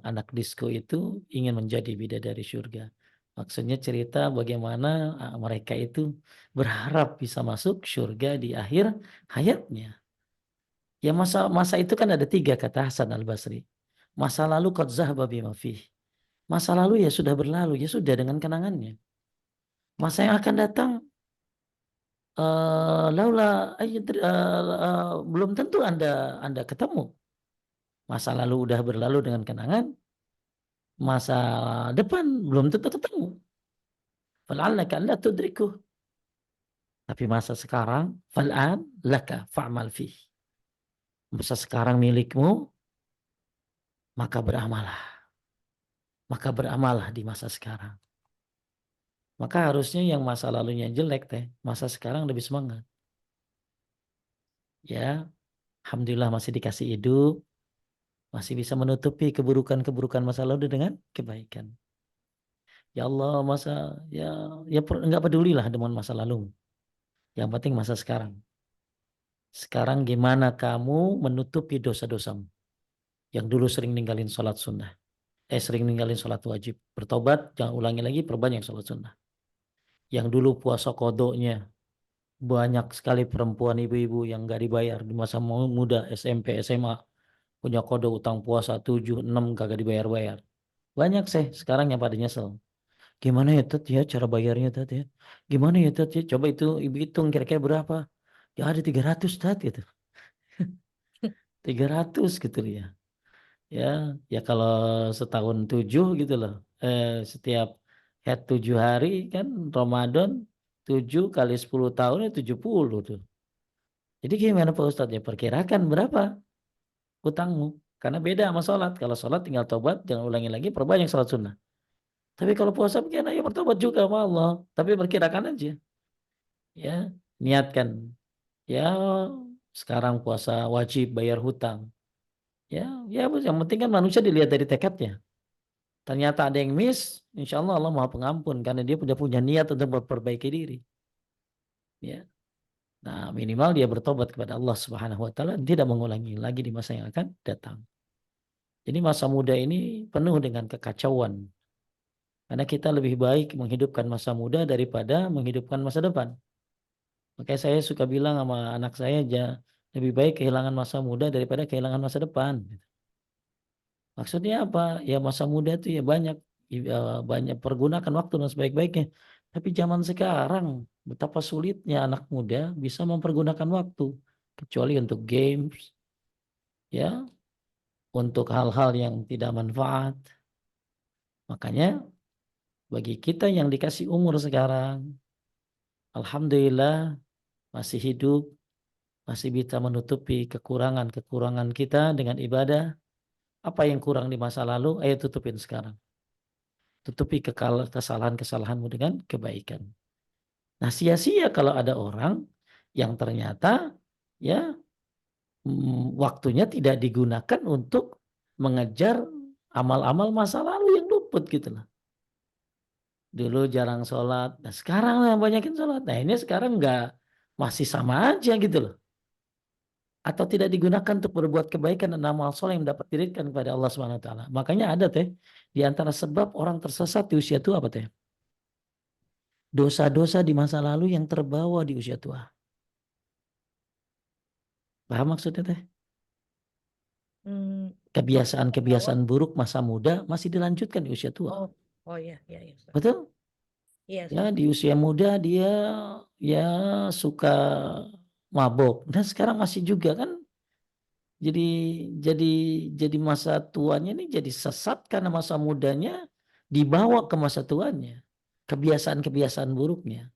anak disco itu ingin menjadi bidadari surga. Maksudnya cerita bagaimana mereka itu berharap bisa masuk surga di akhir hayatnya. Ya masa itu kan ada 3 kata Hasan Al Basri. Masa lalu qad zahaba bima fih. Masa lalu ya sudah berlalu, ya sudah dengan kenangannya. Masa yang akan datang laula belum tentu Anda ketemu. Masa lalu udah berlalu dengan kenangan, masa depan belum tentu ketemu. Fal'allaka la tudrikuh. Tapi masa sekarang, fal'an laka fa'mal fih. Masa sekarang milikmu, maka beramallah. Maka beramallah di masa sekarang. Maka harusnya yang masa lalunya jelek teh, masa sekarang lebih semangat. Ya, alhamdulillah masih dikasih hidup, masih bisa menutupi keburukan-keburukan masa lalu dengan kebaikan. Ya Allah, ya ya nggak pedulilah dengan masa lalu. Yang penting masa sekarang. Sekarang gimana kamu menutupi dosa-dosamu? Yang dulu sering ninggalin sholat sunnah. Sering ninggalin sholat wajib. Bertobat, jangan ulangi lagi, perbanyak sholat sunnah. Yang dulu puasa kodoknya, banyak sekali perempuan ibu-ibu yang gak dibayar di masa muda SMP, SMA. Punya kode utang puasa 7, 6 kagak dibayar-bayar. Banyak sih sekarang yang pada nyesel. Gimana ya Tat ya cara bayarnya Tat ya? Gimana ya Tat ya? Coba itu ibu hitung kira-kira berapa? Ya ada 300 Tat gitu. 300 gitu ya. Ya, ya kalau setahun 7 gitu loh. Setiap head 7 hari kan Ramadan 7 kali 10 tahun ya 70 tuh. Jadi gimana Pak Ustadz ya perkirakan berapa utangmu? Karena beda sama sholat. Kalau sholat tinggal tobat, jangan ulangi lagi, perbanyak sholat sunnah. Tapi kalau puasa begini ya bertobat juga sama Allah. Tapi perkirakan aja. Ya, niatkan. Ya, sekarang puasa wajib bayar hutang. Ya, ya yang penting kan manusia dilihat dari tekadnya. Ternyata ada yang miss, insya Allah Allah Maha Pengampun karena dia punya punya niat untuk memperbaiki diri. Ya, nah minimal dia bertobat kepada Allah Subhanahu Wa Taala dan tidak mengulangi lagi di masa yang akan datang. Jadi masa muda ini penuh dengan kekacauan. Karena kita lebih baik menghidupkan masa muda daripada menghidupkan masa depan. Makanya saya suka bilang sama anak saya, lebih baik kehilangan masa muda daripada kehilangan masa depan. Maksudnya apa? Ya masa muda itu ya banyak pergunakan waktu dan sebaik-baiknya. Tapi zaman sekarang betapa sulitnya anak muda bisa mempergunakan waktu kecuali untuk games, ya, untuk hal-hal yang tidak manfaat. Makanya bagi kita yang dikasih umur sekarang, alhamdulillah masih hidup, masih bisa menutupi kekurangan-kekurangan kita dengan ibadah. Apa yang kurang di masa lalu, ayo tutupin sekarang. Tutupi kesalahan-kesalahanmu dengan kebaikan. Nah, sia-sia kalau ada orang yang ternyata ya waktunya tidak digunakan untuk mengejar amal-amal masa lalu yang luput gitu loh. Dulu jarang sholat, nah sekarang yang banyakin sholat. Nah ini sekarang nggak, masih sama aja gitu loh. Atau tidak digunakan untuk berbuat kebaikan dan amal soleh yang dapat dirikan kepada Allah Subhanahu Wa Taala. Makanya ada teh di antara sebab orang tersesat di usia tua apa teh? Dosa-dosa di masa lalu yang terbawa di usia tua. Paham maksudnya teh? Hmm, terbawa. Kebiasaan-kebiasaan buruk masa muda masih dilanjutkan di usia tua. Oh, oh ya, ya, ya. Ustaz. Betul? Iya, Ya, Ustaz. di usia muda dia ya suka mabok. Dan sekarang masih juga kan jadi jadi jadi masa tuanya ini jadi sesat karena masa mudanya dibawa ke masa tuanya. Kebiasaan-kebiasaan buruknya.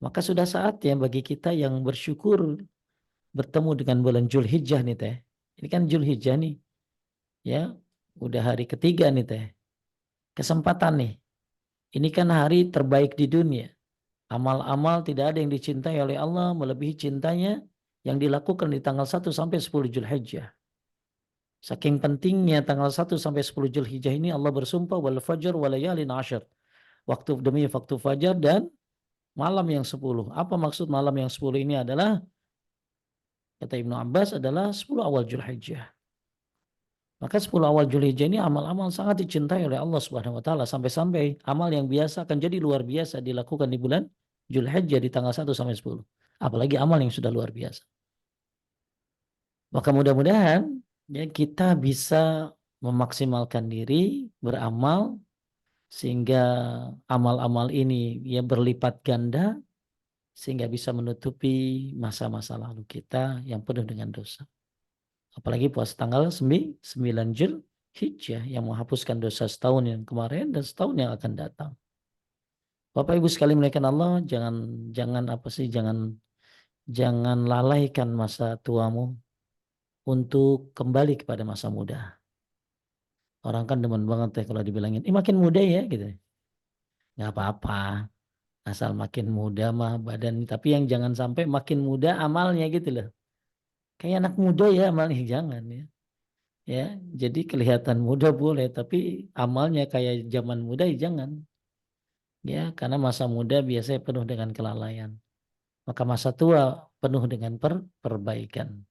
Maka sudah saatnya bagi kita yang bersyukur bertemu dengan bulan Zulhijjah nih teh. Ini kan Zulhijjah nih, ya. Udah hari ketiga nih teh. Kesempatan nih. Ini kan hari terbaik di dunia. Amal-amal tidak ada yang dicintai oleh Allah melebihi cintanya yang dilakukan di tanggal 1 sampai 10 Zulhijjah. Saking pentingnya tanggal 1 sampai 10 Zulhijjah ini Allah bersumpah wal fajr wa layalin ashar. Waktu demi waktu fajar dan malam yang 10. Apa maksud malam yang 10 ini adalah, kata Ibnu Abbas, adalah 10 awal Zulhijjah. Maka 10 awal Zulhijjah ini amal-amal sangat dicintai oleh Allah Subhanahu wa taala sampai-sampai amal yang biasa akan jadi luar biasa dilakukan di bulan Zulhijjah di tanggal 1 sampai 10. Apalagi amal yang sudah luar biasa. Maka mudah-mudahan ya kita bisa memaksimalkan diri beramal sehingga amal-amal ini ya berlipat ganda sehingga bisa menutupi masa-masa lalu kita yang penuh dengan dosa. Apalagi puasa tanggal 9 Zulhijjah yang menghapuskan dosa setahun yang kemarin dan setahun yang akan datang. Bapak Ibu sekali muliakan Allah, jangan jangan apa sih jangan jangan lalaikan masa tuamu untuk kembali kepada masa muda. Orang kan demen banget ya kalau dibilangin, makin muda ya gitu. Nggak apa-apa, asal makin muda mah badan. Tapi yang jangan sampai makin muda amalnya gitu loh. Kayak anak muda ya amalnya jangan ya. Ya, jadi kelihatan muda boleh, tapi amalnya kayak zaman muda ya jangan. Ya, karena masa muda biasanya penuh dengan kelalaian. Maka masa tua penuh dengan perbaikan.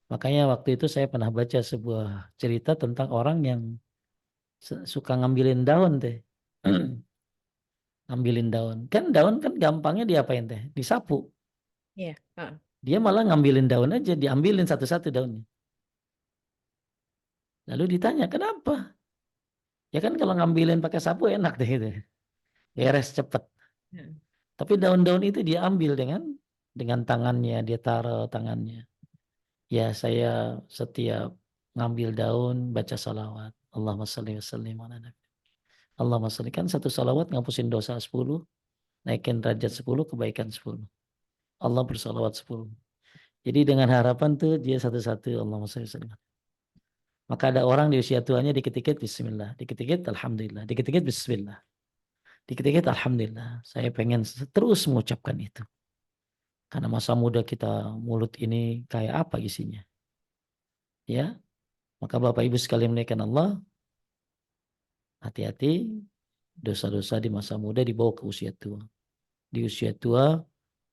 Makanya waktu itu saya pernah baca sebuah cerita tentang orang yang suka ngambilin daun teh. Ngambilin daun. Kan daun kan gampangnya diapain teh? Disapu. Iya. Ah. Dia malah ngambilin daun aja, diambilin satu-satu daunnya. Lalu ditanya, kenapa? Ya kan kalau ngambilin pakai sapu enak deh gitu. Beres cepet. Ya. Tapi daun-daun itu dia ambil dengan tangannya, dia taruh tangannya. Ya saya setiap ngambil daun baca salawat. Allahumma sholli wa sallim ala nabi. Allahumma sholli, kan satu salawat ngapusin dosa 10, naikin derajat 10, kebaikan 10. Allah bersalawat 10. Jadi dengan harapan tuh dia satu-satu Allahumma sholli wa sallim. Maka ada orang di usia tuanya dikit-dikit bismillah, dikit-dikit alhamdulillah, dikit-dikit bismillah, dikit-dikit alhamdulillah. Saya pengen terus mengucapkan itu. Karena masa muda kita mulut ini kayak apa isinya? Ya, Maka Bapak Ibu sekalian memuliakan Allah, hati-hati dosa-dosa di masa muda dibawa ke usia tua. Di usia tua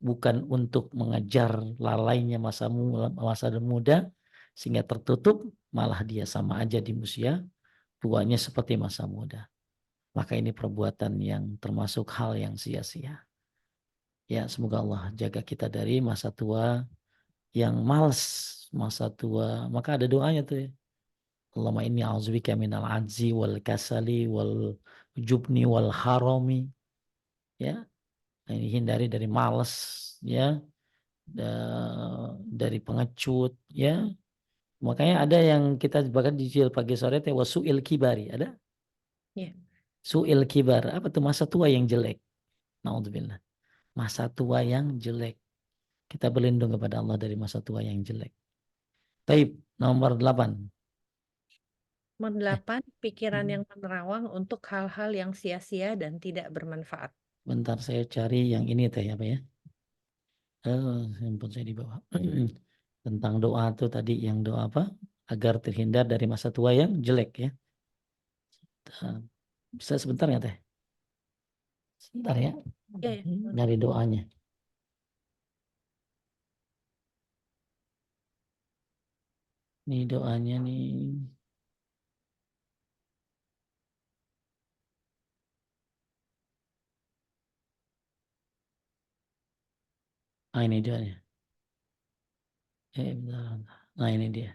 bukan untuk mengejar lalainya masa muda sehingga tertutup, malah dia sama aja di usia tuanya seperti masa muda. Maka ini perbuatan yang termasuk hal yang sia-sia. Ya, semoga Allah jaga kita dari masa tua yang males, masa tua. Maka ada doanya tuh ya. Allahumma inni a'udzubika minal ajzi wal kasali wal jubni wal harami. Ya, ini hindari dari males, ya, dari pengecut, ya. Makanya ada yang kita bahkan dicil pagi sore teh wasuil kibari, ada Ya. suil kibar, apa tuh masa tua yang jelek. Naudzubillah. Masa tua yang jelek. Kita berlindung kepada Allah dari masa tua yang jelek. Taib, nomor 8. Nomor Eh, 8, pikiran yang menerawang untuk hal-hal yang sia-sia dan tidak bermanfaat. bentar saya cari yang ini teh apa ya? Handphone saya di bawah. Tentang doa tuh tadi yang doa apa? Agar terhindar dari masa tua yang jelek ya. Bisa sebentar nggak teh? Sebentar ya. Ya, ya. Dari doanya. Nih doanya nih. Ah ini doanya. Bentar. Nah ini dia.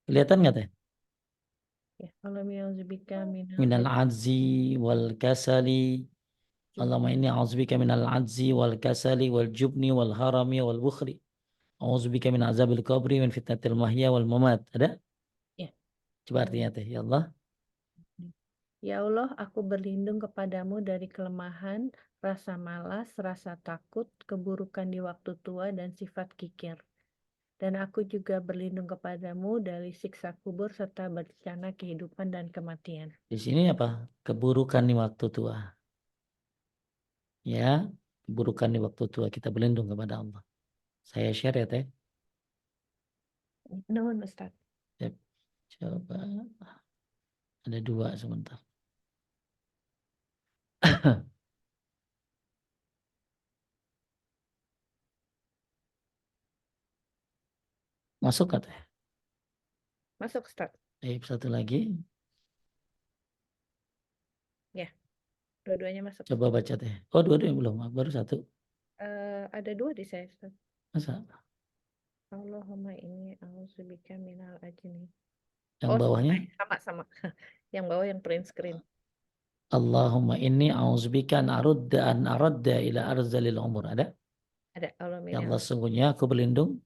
Kelihatan nggak teh? Ya, Allahumma ya'udzubika minal Minal ajzi ajzi wal kasali. Allahumma inni a'udzubika minal ajzi wal kasali wal jubni wal harami wal bukhli. A'udzubika min azabil qabri min fitnatil mahya wal mamat. Ada? Ya. Coba artinya teh. Ya Allah, Ya Allah, aku berlindung kepadamu dari kelemahan, rasa malas, rasa takut, keburukan di waktu tua, dan sifat kikir. Dan aku juga berlindung kepadamu dari siksa kubur serta bencana kehidupan dan kematian. di sini apa? Keburukan di waktu tua. Ya, keburukan di waktu tua kita berlindung kepada Allah. Saya share ya teh. Nuhun Ustaz. Yap. Coba ada dua sebentar. Masuk kata. Masuk Ustaz. Satu lagi. Ya, dua-duanya masuk. Coba baca teh. Oh dua-duanya belum. Baru satu. Ada dua di saya Ustaz. Masa? Allahumma inni a'udzubika minal ajni. Yang Oh, bawahnya. sama-sama. Yang bawah yang print screen. Allahumma inni a'udzubika an aradda ila arzalil umur. Ada? Ada Allahumma Ya inni Allah, sungguhnya aku berlindung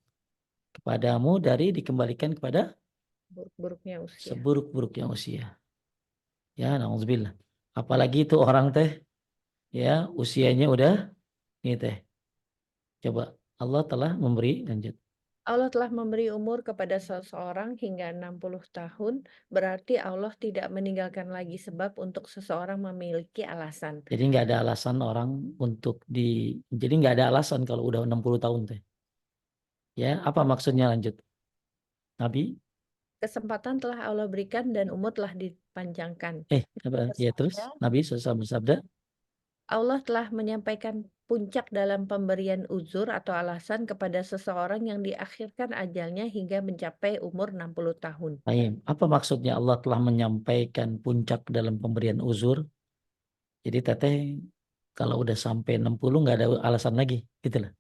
kepadamu dari dikembalikan kepada buruk-buruknya usia. seburuk-buruknya usia. Ya, na'udzubillah. Apalagi itu orang teh, ya usianya udah, ini teh. Coba Allah telah memberi, lanjut. Allah telah memberi umur kepada seseorang hingga 60 tahun, berarti Allah tidak meninggalkan lagi sebab untuk seseorang memiliki alasan. Jadi nggak ada alasan orang untuk jadi nggak ada alasan kalau udah 60 tahun teh. Ya, apa maksudnya lanjut? Nabi, Kesempatan telah Allah berikan dan umur telah dipanjangkan. apa? Ya terus Bersabda, Nabi SAW bersabda, Allah telah menyampaikan puncak dalam pemberian uzur atau alasan kepada seseorang yang diakhirkan ajalnya hingga mencapai umur 60 tahun. "Baik, apa maksudnya Allah telah menyampaikan puncak dalam pemberian uzur? Jadi teteh kalau udah sampai 60 nggak ada alasan lagi, gitu lah.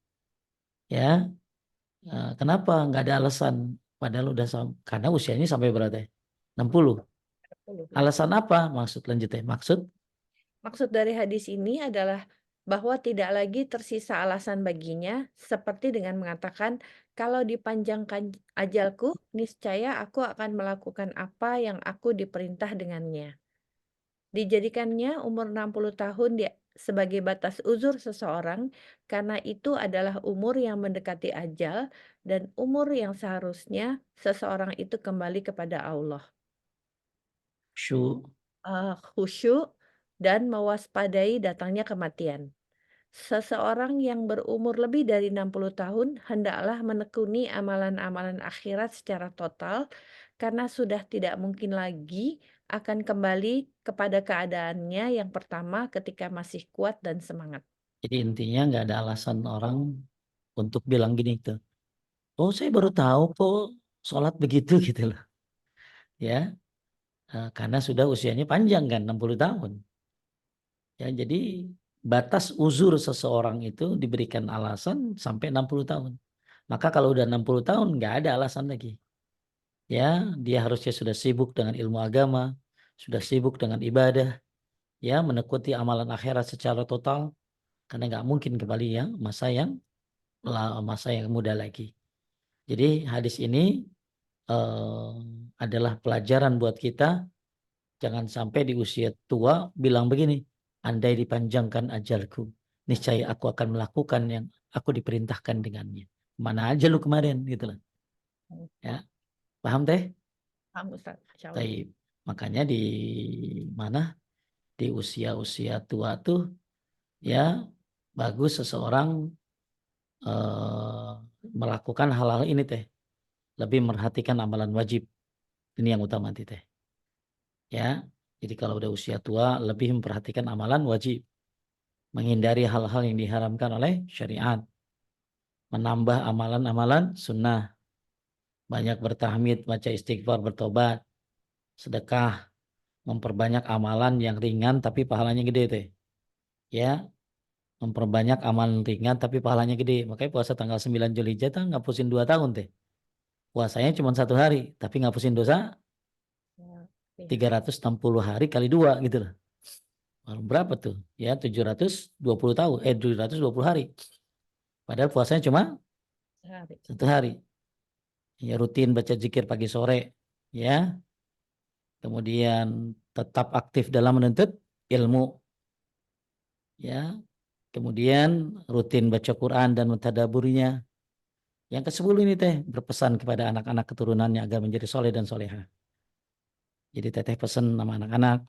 Ya, kenapa nggak ada alasan? Padahal udah karena usianya sampai berapa teh? 60. 60, ya. Alasan apa? Maksud lanjutnya. Maksud Maksud dari hadis ini adalah bahwa tidak lagi tersisa alasan baginya, seperti dengan mengatakan, "Kalau dipanjangkan ajalku, niscaya aku akan melakukan apa yang aku diperintah dengannya." Dijadikannya umur 60 tahun sebagai batas uzur seseorang, karena itu adalah umur yang mendekati ajal dan umur yang seharusnya seseorang itu kembali kepada Allah. syuk. Khusyuk dan mewaspadai datangnya kematian. Seseorang yang berumur lebih dari 60 tahun hendaklah menekuni amalan-amalan akhirat secara total karena sudah tidak mungkin lagi akan kembali kepada keadaannya yang pertama ketika masih kuat dan semangat. Jadi intinya nggak ada alasan orang untuk bilang gini tuh, oh saya baru tahu kok sholat begitu gitu loh. Ya, karena sudah usianya panjang kan 60 tahun. Ya, jadi batas uzur seseorang itu diberikan alasan sampai 60 tahun. Maka kalau udah 60 tahun nggak ada alasan lagi. Ya, dia harusnya sudah sibuk dengan ilmu agama, sudah sibuk dengan ibadah, ya menekuti amalan akhirat secara total karena nggak mungkin kembali ya masa yang muda lagi. Jadi hadis ini eh, adalah pelajaran buat kita. Jangan sampai di usia tua bilang begini, andai dipanjangkan ajalku, niscaya aku akan melakukan yang aku diperintahkan dengannya. Mana aja lu kemarin gitu loh. Ya, paham teh? Paham Ustaz, Masya Allah. Taib. Makanya di mana di usia-usia tua tuh ya bagus seseorang eh, melakukan hal-hal ini teh, lebih merhatikan amalan wajib. Ini yang utama nanti teh. Ya. Jadi kalau udah usia tua lebih memperhatikan amalan wajib, menghindari hal-hal yang diharamkan oleh syariat, menambah amalan-amalan sunnah, banyak bertahmid, baca istighfar, bertobat, sedekah, memperbanyak amalan yang ringan tapi pahalanya gede teh. Ya, memperbanyak amalan ringan tapi pahalanya gede. Makanya puasa tanggal 9 Zulhijjah tuh ngapusin 2 tahun teh. Puasanya cuma 1 hari, tapi ngapusin dosa Ya, iya, 360 hari kali 2 gitu loh. Berapa tuh? Ya 720 tahun, 720 hari. Padahal puasanya cuma sehari. 1 hari. Ya rutin baca zikir pagi sore. Ya, kemudian tetap aktif dalam menuntut ilmu. Ya, kemudian rutin baca Quran dan mentadaburinya. Yang ke-10 ini teh berpesan kepada anak-anak keturunannya agar menjadi soleh dan soleha. Jadi teteh pesan sama anak-anak,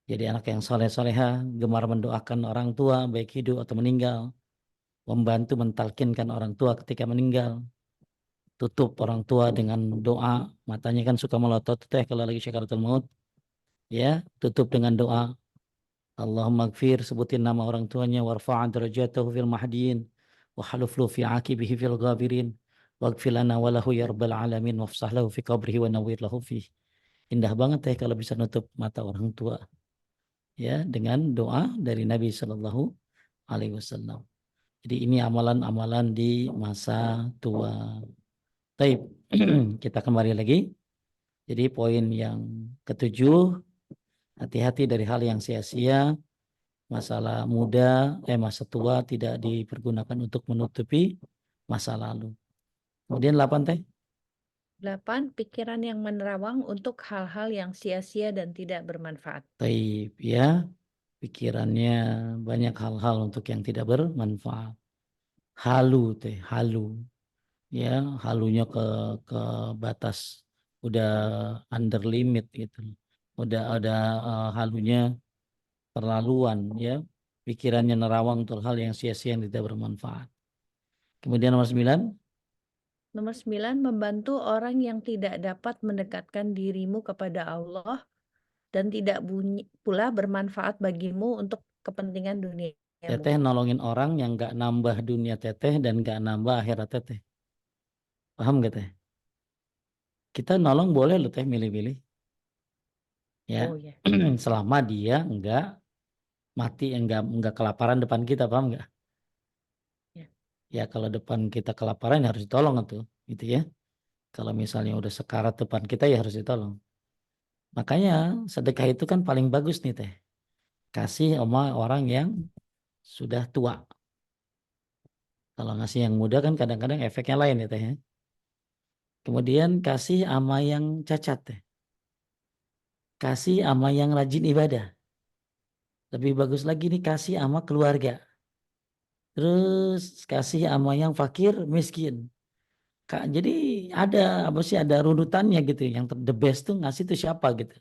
jadi anak yang soleh soleha, gemar mendoakan orang tua baik hidup atau meninggal, membantu mentalkinkan orang tua ketika meninggal, tutup orang tua dengan doa, matanya kan suka melotot teh kalau lagi syakaratul maut, ya tutup dengan doa. Allahumma gfir, sebutin nama orang tuanya, warfa'a darajatahu fil mahdiin, wa haluflu fi akibihi fil ghabirin, waghfir lana wa lahu ya rabbal alamin, wafsah lahu fi qabrihi wa nawwir lahu fi. Indah banget teh kalau bisa nutup mata orang tua ya dengan doa dari Nabi Shallallahu Alaihi Wasallam. Jadi ini amalan-amalan di masa tua. Baik, kita kembali lagi. Jadi poin yang ketujuh, hati-hati dari hal yang sia-sia. Masalah muda, masa tua tidak dipergunakan untuk menutupi masa lalu. Kemudian 8 teh. 8. Pikiran yang menerawang untuk hal-hal yang sia-sia dan tidak bermanfaat. Taib ya, pikirannya banyak hal-hal untuk yang tidak bermanfaat. Halu teh, halu. Ya, halunya ke batas udah under limit gitu. Udah ada halunya terlaluan ya. Pikirannya nerawang untuk hal yang sia-sia yang tidak bermanfaat. Kemudian nomor 9, Nomor 9. Membantu orang yang tidak dapat mendekatkan dirimu kepada Allah dan tidak pula bermanfaat bagimu untuk kepentingan duniamu. teteh nolongin orang yang gak nambah dunia teteh dan gak nambah akhirat teteh. Paham gak teh? Kita nolong boleh loh teh milih-milih. Ya, Oh ya. selama dia enggak mati, enggak kelaparan depan kita, paham nggak? Ya. Ya kalau depan kita kelaparan ya harus ditolong tuh, gitu ya. Kalau misalnya udah sekarat depan kita ya harus ditolong. Makanya sedekah itu kan paling bagus nih teh. Kasih sama orang yang sudah tua. Kalau ngasih yang muda kan kadang-kadang efeknya lain ya teh. Ya. Kemudian kasih sama yang cacat teh. Kasih sama yang rajin ibadah. Lebih bagus lagi nih kasih sama keluarga. Terus kasih sama yang fakir miskin. Kak, jadi ada apa sih ada runutannya gitu. Yang the best tuh ngasih tuh siapa gitu.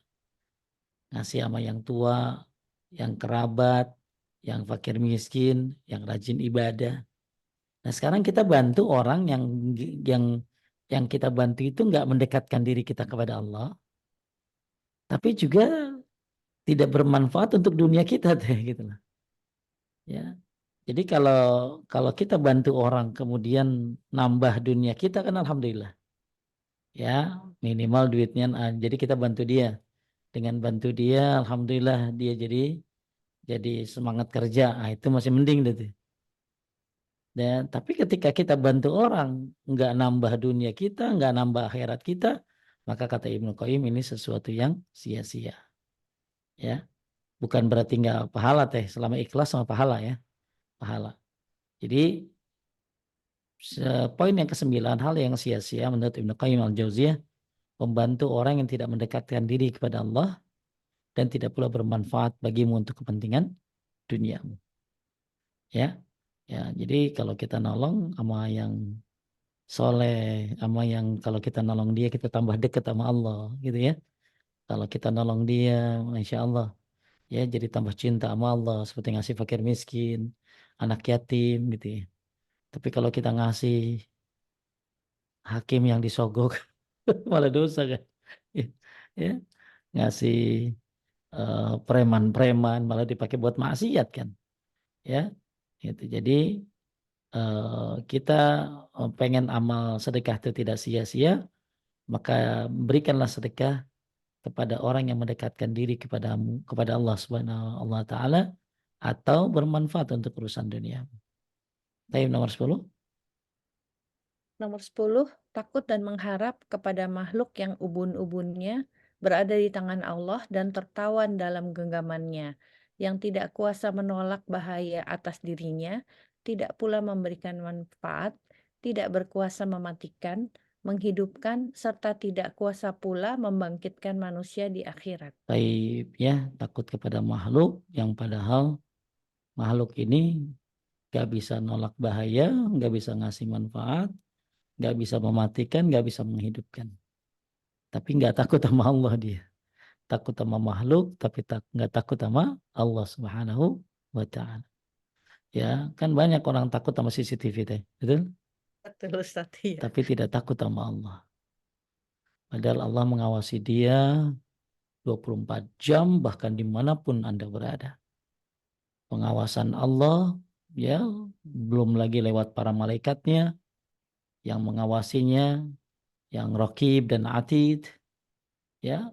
Ngasih sama yang tua, yang kerabat, yang fakir miskin, yang rajin ibadah. Nah, sekarang kita bantu orang yang yang kita bantu itu nggak mendekatkan diri kita kepada Allah, tapi juga tidak bermanfaat untuk dunia kita teh gitu lah. Ya. Jadi kalau kalau kita bantu orang kemudian nambah dunia kita kan alhamdulillah. Ya, minimal duitnya jadi kita bantu dia. Dengan bantu dia alhamdulillah dia jadi semangat kerja. Ah, itu masih mending deh tuh. Dan tapi ketika kita bantu orang nggak nambah dunia kita, nggak nambah akhirat kita, maka kata Ibnu Qayyim ini sesuatu yang sia-sia. Ya, bukan berarti nggak pahala teh, selama ikhlas sama pahala ya, pahala. Jadi poin yang kesembilan, hal yang sia-sia menurut Ibnu Qayyim al-Jauziyah, membantu orang yang tidak mendekatkan diri kepada Allah dan tidak pula bermanfaat bagimu untuk kepentingan duniamu. Ya, ya. Jadi kalau kita nolong sama yang soleh, sama yang kalau kita nolong dia kita tambah dekat sama Allah, gitu ya. Kalau kita nolong dia, masya Allah, ya jadi tambah cinta sama Allah, seperti ngasih fakir miskin, anak yatim, gitu ya. Tapi kalau kita ngasih hakim yang disogok, malah dosa kan. Ya, ngasih preman-preman malah dipakai buat maksiat kan. Ya, gitu. Jadi kita pengen amal sedekah itu tidak sia-sia, maka berikanlah sedekah kepada orang yang mendekatkan diri kepadamu, kepada Allah Subhanahu wa taala atau bermanfaat untuk urusan dunia. Taib nomor 10. Nomor 10, takut dan mengharap kepada makhluk yang ubun-ubunnya berada di tangan Allah dan tertawan dalam genggamannya, yang tidak kuasa menolak bahaya atas dirinya, tidak pula memberikan manfaat, tidak berkuasa mematikan, menghidupkan, serta tidak kuasa pula membangkitkan manusia di akhirat. Taib ya, takut kepada makhluk yang padahal makhluk ini gak bisa nolak bahaya, gak bisa ngasih manfaat, gak bisa mematikan, gak bisa menghidupkan. Tapi nggak takut sama Allah dia. Takut sama makhluk, tapi nggak takut sama Allah Subhanahu wa Ta'ala. Ya, kan banyak orang takut sama CCTV teh, betul? Betul Ustaz, iya. Tapi tidak takut sama Allah. Padahal Allah mengawasi dia 24 jam bahkan dimanapun Anda berada. Pengawasan Allah ya belum lagi lewat para malaikatnya yang mengawasinya, yang Raqib dan Atid ya.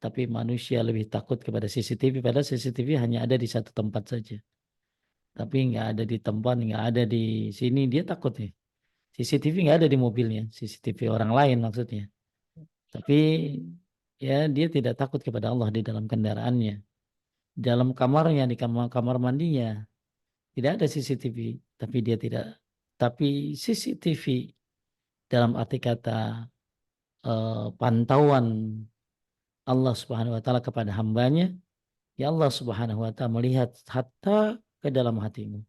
Tapi manusia lebih takut kepada CCTV padahal CCTV hanya ada di satu tempat saja. Tapi nggak ada di tempat, nggak ada di sini dia takut nih. CCTV nggak ada di mobilnya, CCTV orang lain maksudnya. Tapi ya dia tidak takut kepada Allah di dalam kendaraannya, di dalam kamarnya, di kamar mandinya tidak ada CCTV, tapi dia tidak. Tapi CCTV dalam arti kata pantauan Allah Subhanahu Wa Taala kepada hambanya, ya Allah Subhanahu Wa Taala melihat hatta ke dalam hatimu.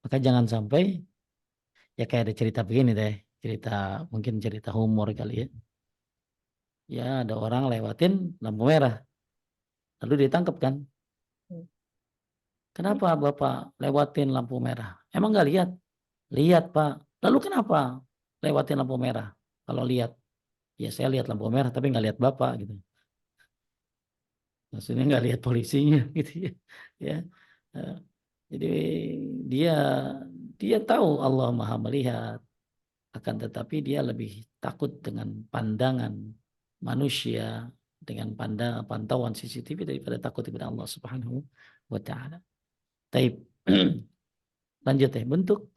Maka jangan sampai ya kayak ada cerita begini deh, cerita mungkin cerita humor kali ya. Ya ada orang lewatin lampu merah, lalu ditangkap kan. Hmm. Kenapa Bapak lewatin lampu merah? Emang nggak lihat? Lihat Pak. Lalu kenapa lewatin lampu merah? Kalau lihat, ya saya lihat lampu merah tapi nggak lihat Bapak gitu. Maksudnya nggak lihat polisinya gitu ya. Ya. Eh, Jadi dia dia tahu Allah Maha melihat, akan tetapi dia lebih takut dengan pandangan manusia, dengan pantauan CCTV daripada takut kepada Allah Subhanahu wa taala. Taib. Lanjut ya, bentuk.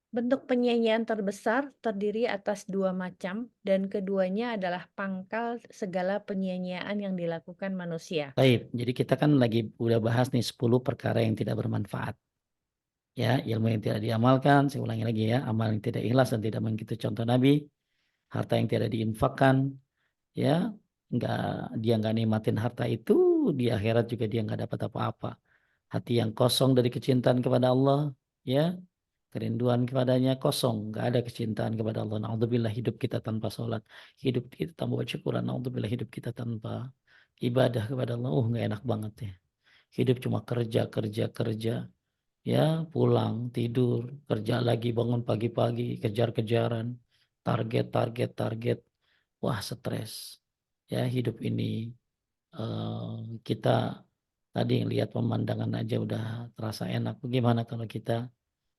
Bentuk penyanyian terbesar terdiri atas dua macam, dan keduanya adalah pangkal segala penyanyian yang dilakukan manusia. Taib. Jadi kita kan lagi udah bahas nih 10 perkara yang tidak bermanfaat. Ya, ilmu yang tidak diamalkan, saya ulangi lagi ya, amal yang tidak ikhlas dan tidak mengikuti contoh Nabi, harta yang tidak diinfakkan, ya, nggak dia nggak nikmatin harta itu, di akhirat juga dia nggak dapat apa-apa. Hati yang kosong dari kecintaan kepada Allah, ya, kerinduan kepadanya kosong, nggak ada kecintaan kepada Allah. Naudzubillah hidup kita tanpa sholat, hidup kita tanpa baca Quran, naudzubillah hidup kita tanpa ibadah kepada Allah. Nggak enak banget ya. Hidup cuma kerja, kerja, kerja. Ya, pulang, tidur, kerja lagi, bangun pagi-pagi, kejar-kejaran, target, target, target. Wah, stres. Ya, hidup ini kita tadi lihat pemandangan aja udah terasa enak. Bagaimana kalau kita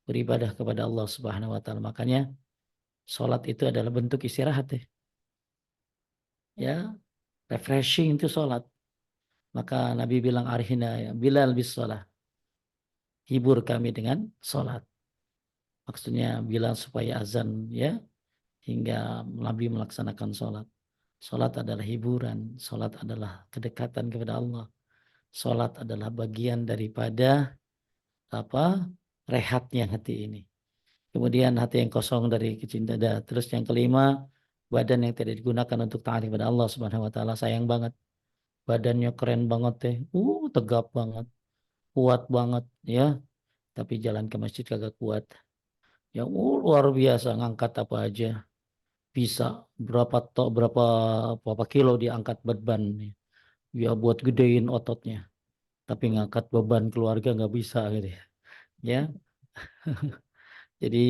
beribadah kepada Allah Subhanahu wa taala? Makanya sholat itu adalah bentuk istirahat ya. Ya, refreshing itu sholat. Maka Nabi bilang arhina ya, Bilal bis sholat. Hibur kami dengan sholat. Maksudnya bilang supaya azan ya hingga Nabi melaksanakan sholat. Sholat adalah hiburan, sholat adalah kedekatan kepada Allah. Sholat adalah bagian daripada apa rehatnya hati ini. Kemudian hati yang kosong dari kecintaan. Terus yang kelima, badan yang tidak digunakan untuk taat kepada Allah Subhanahu wa taala. Sayang banget. Badannya keren banget teh. Tegap banget, kuat banget ya. Tapi jalan ke masjid kagak kuat. Ya luar biasa ngangkat apa aja. Bisa berapa kilo diangkat beban nih. Ya buat gedein ototnya. Tapi ngangkat beban keluarga nggak bisa gitu ya. Ya, jadi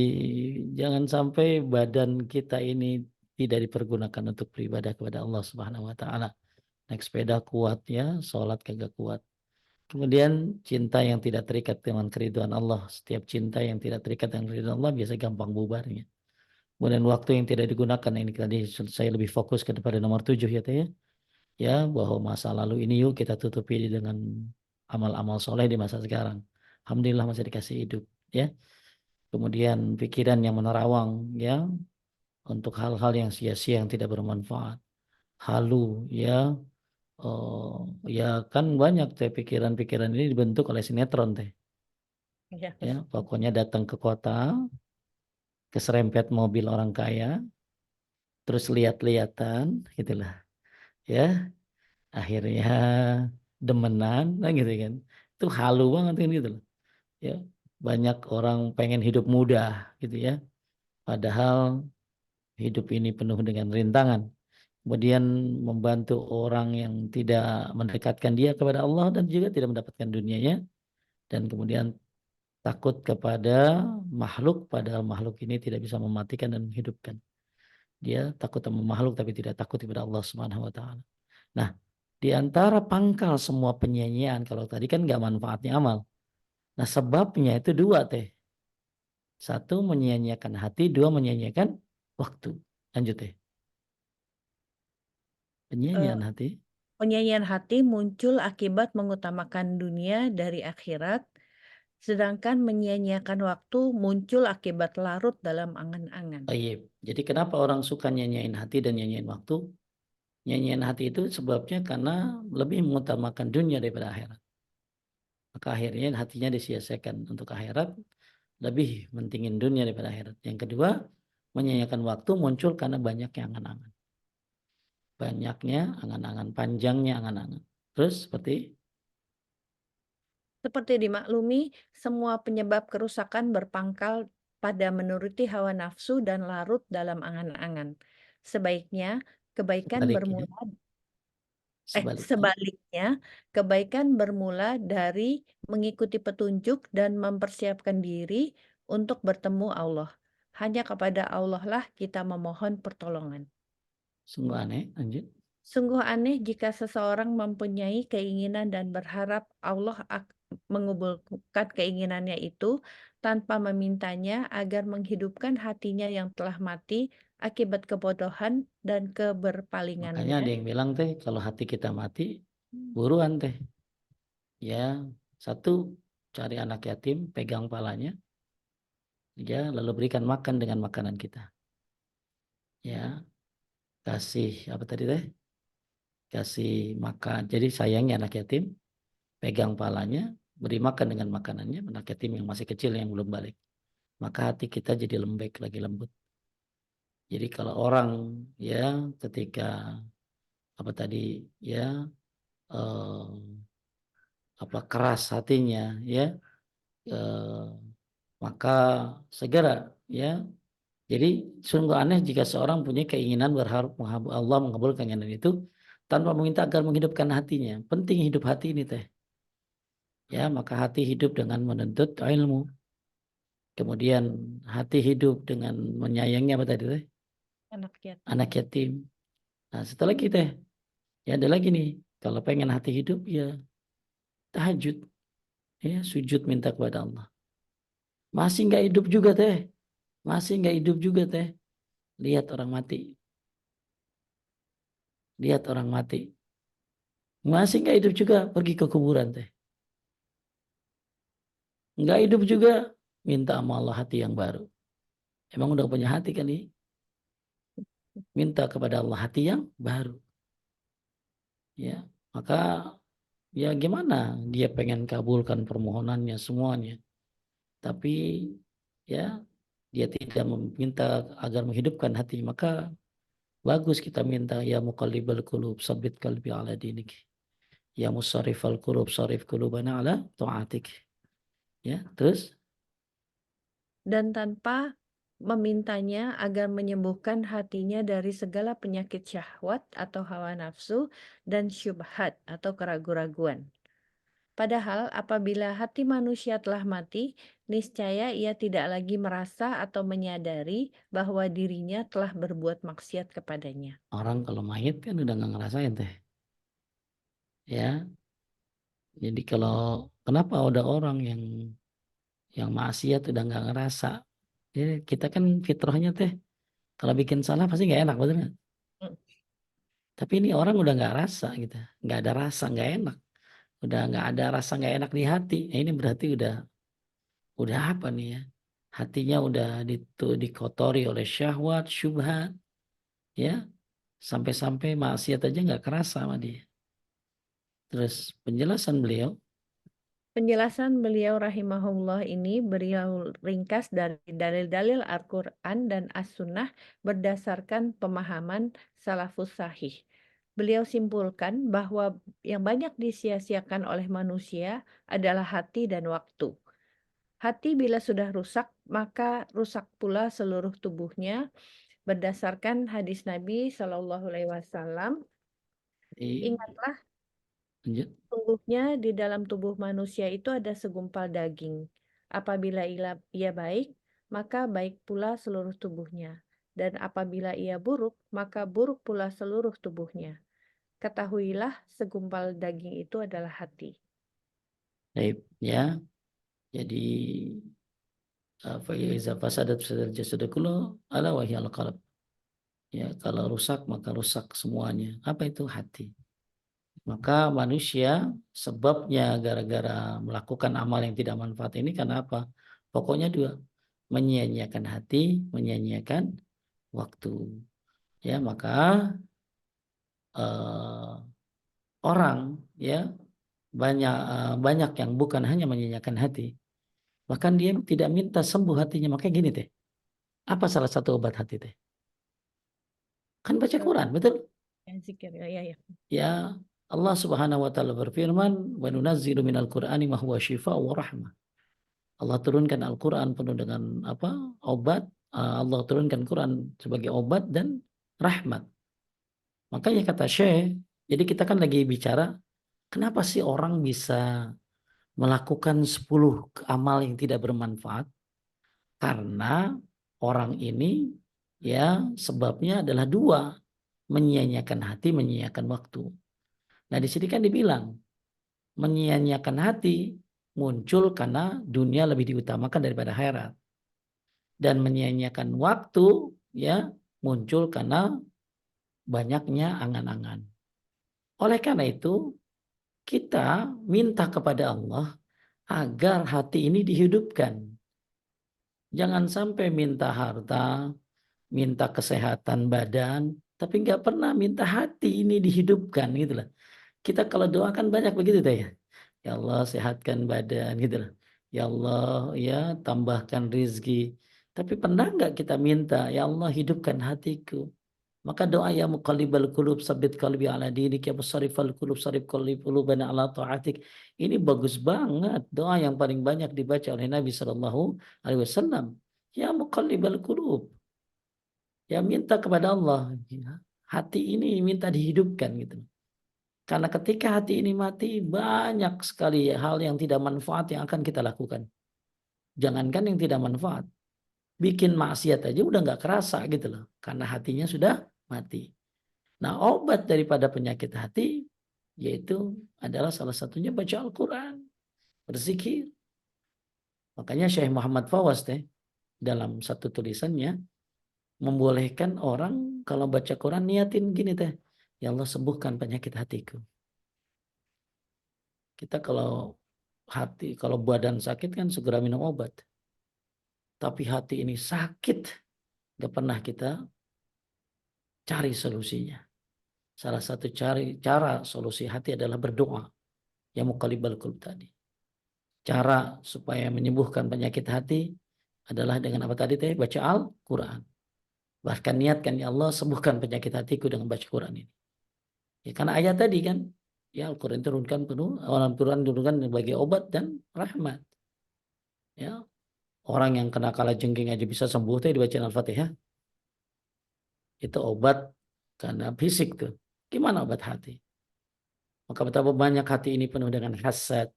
jangan sampai badan kita ini tidak dipergunakan untuk beribadah kepada Allah Subhanahu wa taala. Naik sepeda kuat ya, sholat kagak kuat. Kemudian cinta yang tidak terikat dengan keridhaan Allah. Setiap cinta yang tidak terikat dengan keridhaan Allah biasa gampang bubarnya. Kemudian waktu yang tidak digunakan ini tadi saya lebih fokus kepada nomor 7 ya Teh ya. Ya, bahwa masa lalu ini yuk kita tutupi dengan amal-amal soleh di masa sekarang. Alhamdulillah masih dikasih hidup ya. Kemudian pikiran yang menerawang ya untuk hal-hal yang sia-sia yang tidak bermanfaat. Halu ya. Oh, ya kan banyak teh pikiran-pikiran ini dibentuk oleh sinetron teh. Ya, Ya, pokoknya datang ke kota, keserempet mobil orang kaya, terus lihat-lihatan gitulah. Ya, akhirnya demenan nah gitu kan. Itu halu banget kan gitu loh. Ya, banyak orang pengen hidup mudah gitu ya. Padahal hidup ini penuh dengan rintangan. Kemudian membantu orang yang tidak mendekatkan dia kepada Allah dan juga tidak mendapatkan dunianya. Dan kemudian takut kepada makhluk, padahal makhluk ini tidak bisa mematikan dan menghidupkan. Dia takut sama makhluk tapi tidak takut kepada Allah Subhanahu wa taala. Nah, di antara pangkal semua penyanyian kalau tadi kan nggak manfaatnya amal. Nah, sebabnya itu dua teh. Satu menyia-nyiakan hati, dua menyia-nyiakan waktu. Lanjut teh. Eh, Penyanyian hati. penyanyian hati muncul akibat mengutamakan dunia dari akhirat, sedangkan menyia-nyiakan waktu muncul akibat larut dalam angan-angan. Baik. Jadi kenapa orang suka nyanyain hati dan nyanyain waktu? Nyanyian hati itu sebabnya karena lebih mengutamakan dunia daripada akhirat. Maka akhirnya hatinya disia-siakan untuk akhirat, lebih mentingin dunia daripada akhirat. Yang kedua, menyanyikan waktu muncul karena banyaknya angan-angan. Banyaknya angan-angan, panjangnya angan-angan. Terus seperti Seperti dimaklumi, semua penyebab kerusakan berpangkal pada menuruti hawa nafsu dan larut dalam angan-angan. Sebaiknya kebaikan sebaliknya, bermula sebaliknya. sebaliknya, kebaikan bermula dari mengikuti petunjuk dan mempersiapkan diri untuk bertemu Allah. Hanya kepada Allah lah kita memohon pertolongan. Sungguh aneh, lanjut. Sungguh aneh jika seseorang mempunyai keinginan dan berharap Allah mengabulkan keinginannya itu tanpa memintanya agar menghidupkan hatinya yang telah mati akibat kebodohan dan Makanya keberpalingannya. ada yang bilang teh, kalau hati kita mati, buruan teh. Ya, satu, cari anak yatim, pegang palanya, ya, lalu berikan makan dengan makanan kita. Ya, kasih apa tadi teh? Kasih makan. Jadi sayangnya anak yatim, pegang palanya, beri makan dengan makanannya, anak yatim yang masih kecil yang belum balik. Maka hati kita jadi lembek lagi lembut. Jadi kalau orang ya ketika apa tadi ya eh, apa keras hatinya ya eh, maka segera ya. Jadi sungguh aneh jika seorang punya keinginan berharap Allah mengabulkan keinginan itu tanpa meminta agar menghidupkan hatinya. Penting hidup hati ini teh. Ya, maka hati hidup dengan menuntut ilmu. Kemudian hati hidup dengan menyayangi apa tadi teh? Anak yatim. Anak yatim. Nah, setelah kita ya ada lagi nih. Kalau pengen hati hidup ya tahajud, ya sujud minta kepada Allah. Masih nggak hidup juga teh, masih nggak hidup juga teh. Lihat orang mati, lihat orang mati. Masih nggak hidup juga, pergi ke kuburan teh. Nggak hidup juga, minta sama Allah hati yang baru. Emang udah punya hati kan nih? Minta kepada Allah hati yang baru. Ya, maka ya gimana? Dia pengen kabulkan permohonannya semuanya, tapi ya dia tidak meminta agar menghidupkan hati. Maka bagus kita minta ya muqallibal qulub, sabbit qalbi ala dinik. Ya musarrifal qulub, sarif qulubana ala taatik. Ya, terus Dan tanpa memintanya agar menyembuhkan hatinya dari segala penyakit syahwat atau hawa nafsu dan syubhat atau keraguan-raguan. Padahal apabila hati manusia telah mati, niscaya ia tidak lagi merasa atau menyadari bahwa dirinya telah berbuat maksiat kepadanya. orang kalau mayit kan udah nggak ngerasain teh. Ya, jadi kalau kenapa ada orang yang maksiat udah nggak ngerasa? Jadi kita kan fitrahnya teh kalau bikin salah pasti nggak enak, betul nggak? Mm. Tapi ini orang udah nggak rasa gitu, nggak ada rasa nggak enak, udah nggak ada rasa nggak enak di hati. Nah, ini berarti udah apa nih ya? Hatinya udah dikotori oleh syahwat, syubhat, ya sampai-sampai maksiat aja nggak kerasa sama dia. Terus penjelasan beliau, Penjelasan beliau rahimahullah ini beliau ringkas dari dalil-dalil Al-Quran dan As-Sunnah berdasarkan pemahaman salafus sahih. Beliau simpulkan bahwa yang banyak disia-siakan oleh manusia adalah hati dan waktu. Hati bila sudah rusak, maka rusak pula seluruh tubuhnya. Berdasarkan hadis Nabi Shallallahu Alaihi Wasallam, di, ingatlah lanjut. sungguhnya di dalam tubuh manusia itu ada segumpal daging. Apabila ia baik, maka baik pula seluruh tubuhnya. Dan apabila ia buruk, maka buruk pula seluruh tubuhnya. Ketahuilah segumpal daging itu adalah hati. Baik, ya. Jadi fa iza fasadat fasadal jasadu kullu ala wahyal qalb. Ya, kalau rusak maka rusak semuanya. Apa itu hati? Maka manusia sebabnya gara-gara melakukan amal yang tidak manfaat ini karena apa? Pokoknya dua, menyia-nyiakan hati, menyia-nyiakan waktu. Ya, maka eh, orang ya banyak yang bukan hanya menyia-nyiakan hati, bahkan dia tidak minta sembuh hatinya. Makanya gini teh, apa salah satu obat hati teh? Kan baca Eh, Quran, betul? Ya, zikir, ya, ya. Ya, Allah Subhanahu wa taala berfirman, "Wa nunazzilu minal Qur'ani ma huwa shifaa'un wa rahmah." Allah turunkan Al-Quran penuh dengan apa? Obat. Allah turunkan Quran sebagai obat dan rahmat. Makanya kata Syekh, jadi kita kan lagi bicara, kenapa sih orang bisa melakukan 10 amal yang tidak bermanfaat? Karena orang ini ya sebabnya adalah dua, menyia-nyiakan hati, menyia-nyiakan waktu. Nah, di sini kan dibilang menyia-nyiakan hati muncul karena dunia lebih diutamakan daripada akhirat, dan menyia-nyiakan waktu ya muncul karena banyaknya angan-angan. Oleh karena itu kita minta kepada Allah agar hati ini dihidupkan. Jangan sampai minta harta, minta kesehatan badan, tapi nggak pernah minta hati ini dihidupkan gitu lah. Kita kalau doakan banyak begitu deh ya. Ya Allah sehatkan badan gitu lah. Ya Allah ya tambahkan rizki. Tapi pernah nggak kita minta ya Allah hidupkan hatiku. Maka doa ya muqallibal qulub sabbit qalbi ala dinik ya musarrifal qulub sarif qulubana ala taatik. Ini bagus banget doa yang paling banyak dibaca oleh Nabi Shallallahu alaihi wasallam. Ya muqallibal qulub. Ya minta kepada Allah ya, hati ini minta dihidupkan gitu. Karena ketika hati ini mati, banyak sekali hal yang tidak manfaat yang akan kita lakukan. Jangankan yang tidak manfaat, bikin maksiat aja udah nggak kerasa gitu loh, karena hatinya sudah mati. Nah, obat daripada penyakit hati yaitu adalah salah satunya baca Al-Quran, berzikir. Makanya Syekh Muhammad Fawaz dalam satu tulisannya membolehkan orang kalau baca Quran niatin gini ya Allah sembuhkan penyakit hatiku. Kita kalau badan sakit kan segera minum obat. Tapi hati ini sakit, gak pernah kita cari solusinya. Salah satu cara solusi hati adalah berdoa. Ya muqallibal qulub tadi. Cara supaya menyembuhkan penyakit hati adalah dengan apa tadi baca Al-Quran. Bahkan niatkan ya Allah sembuhkan penyakit hatiku dengan baca Quran ini. Ya, karena ayat tadi kan, ya Al-Quran turunkan penuh, Al-Quran turunkan sebagai obat dan rahmat. Ya, orang yang kena kalajengking aja bisa sembuh dibaca Al-Fatihah. Itu obat karena fisik tuh. Gimana obat hati? Maka betapa banyak hati ini penuh dengan hasad,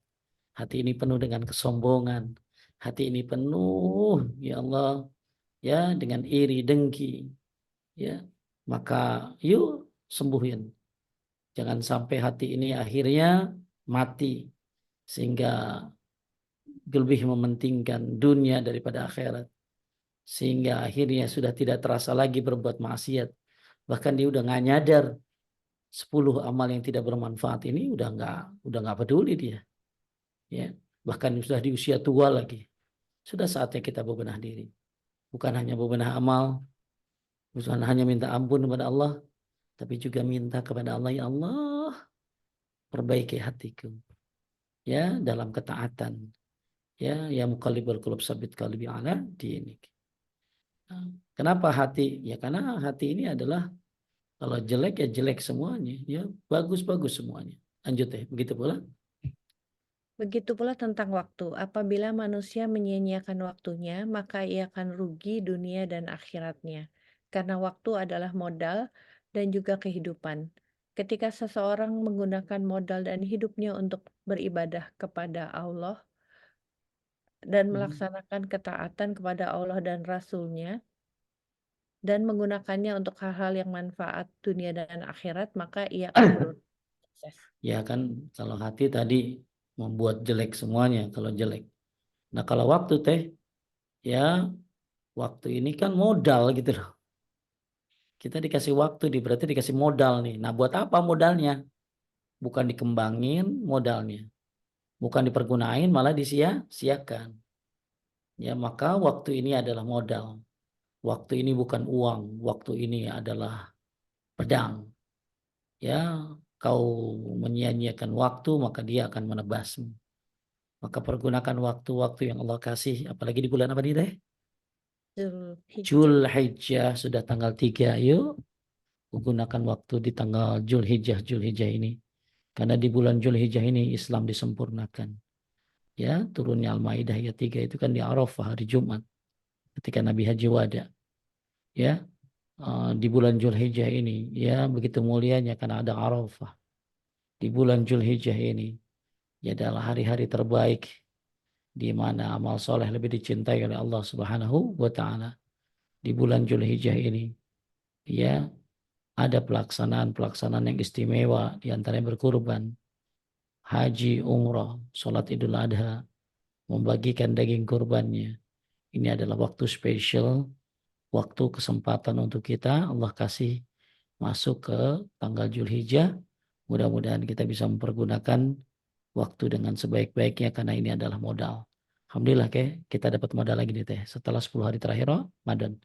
hati ini penuh dengan kesombongan, hati ini penuh, ya Allah, ya dengan iri, dengki, ya. Maka yuk sembuhin. Jangan sampai hati ini akhirnya mati sehingga lebih mementingkan dunia daripada akhirat. Sehingga akhirnya sudah tidak terasa lagi berbuat maksiat. Bahkan dia udah nggak nyadar 10 amal yang tidak bermanfaat ini udah nggak peduli dia. Ya, bahkan sudah di usia tua lagi. Sudah saatnya kita bebenah diri. Bukan hanya bebenah amal, bukan hanya minta ampun kepada Allah, tapi juga minta kepada Allah, ya Allah, perbaiki hatiku. Ya, dalam ketaatan. Ya, ya muqallibal qulub sabit qalbi ala dinik. Kenapa hati? Ya karena hati ini adalah kalau jelek ya jelek semuanya, ya bagus-bagus semuanya. Lanjut begitu pula. Begitu pula tentang waktu. Apabila manusia menyia-nyiakan waktunya, maka ia akan rugi dunia dan akhiratnya. Karena waktu adalah modal dan juga kehidupan. Ketika seseorang menggunakan modal dan hidupnya untuk beribadah kepada Allah dan melaksanakan ketaatan kepada Allah dan Rasul-Nya, dan menggunakannya untuk hal-hal yang manfaat dunia dan akhirat, maka ia akan beruntung sukses. Ya kan kalau hati tadi membuat jelek semuanya kalau jelek. Nah kalau waktu ya waktu ini kan modal gitu loh. Kita dikasih waktu berarti dikasih modal nih. Nah buat apa modalnya? Bukan dikembangin modalnya. Bukan dipergunain malah disia-siakan. Ya maka waktu ini adalah modal. Waktu ini bukan uang. Waktu ini adalah pedang. Ya kau menyia-nyiakan waktu maka dia akan menebasmu. Maka pergunakan waktu-waktu yang Allah kasih. Apalagi di bulan apa nih Zulhijjah. Zulhijjah sudah tanggal 3. Yuk gunakan waktu di tanggal Zulhijjah ini. Karena di bulan Zulhijjah ini Islam disempurnakan. Ya, turunnya Al-Maidah ayat 3 itu kan di Arafah hari Jumat ketika Nabi Haji Wada. Ya, di bulan Zulhijjah ini ya begitu mulianya karena ada Arafah. Di bulan Zulhijjah ini ya adalah hari-hari terbaik di mana amal soleh lebih dicintai oleh Allah Subhanahu wa taala. Di bulan Zulhijjah ini ya ada pelaksanaan-pelaksanaan yang istimewa di antaranya berkurban, haji, umrah, sholat Idul Adha, membagikan daging kurbannya. Ini adalah waktu spesial, waktu kesempatan untuk kita. Allah kasih masuk ke tanggal Zulhijjah. Mudah-mudahan kita bisa mempergunakan waktu dengan sebaik-baiknya karena ini adalah modal. Alhamdulillah kita dapat modal lagi nih setelah 10 hari terakhir Ramadan.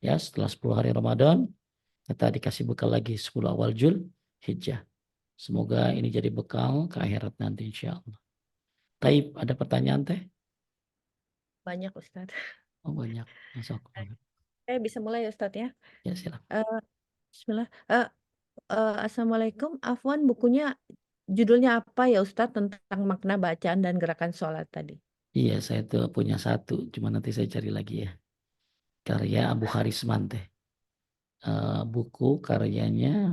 Ya, setelah 10 hari Ramadan kita dikasih bekal lagi 10 awal Zulhijjah. Semoga ini jadi bekal ke akhirat nanti insya Allah. Taib, ada pertanyaan Banyak Ustadz. Oh banyak. Masuk. Saya bisa mulai ya Ustadz ya. Ya silakan. Eh, Bismillah. Assalamualaikum. Afwan, bukunya judulnya apa ya Ustadz tentang makna bacaan dan gerakan sholat tadi? Iya, saya tuh punya satu, cuma nanti saya cari lagi ya. Karya Abu Harisman buku karyanya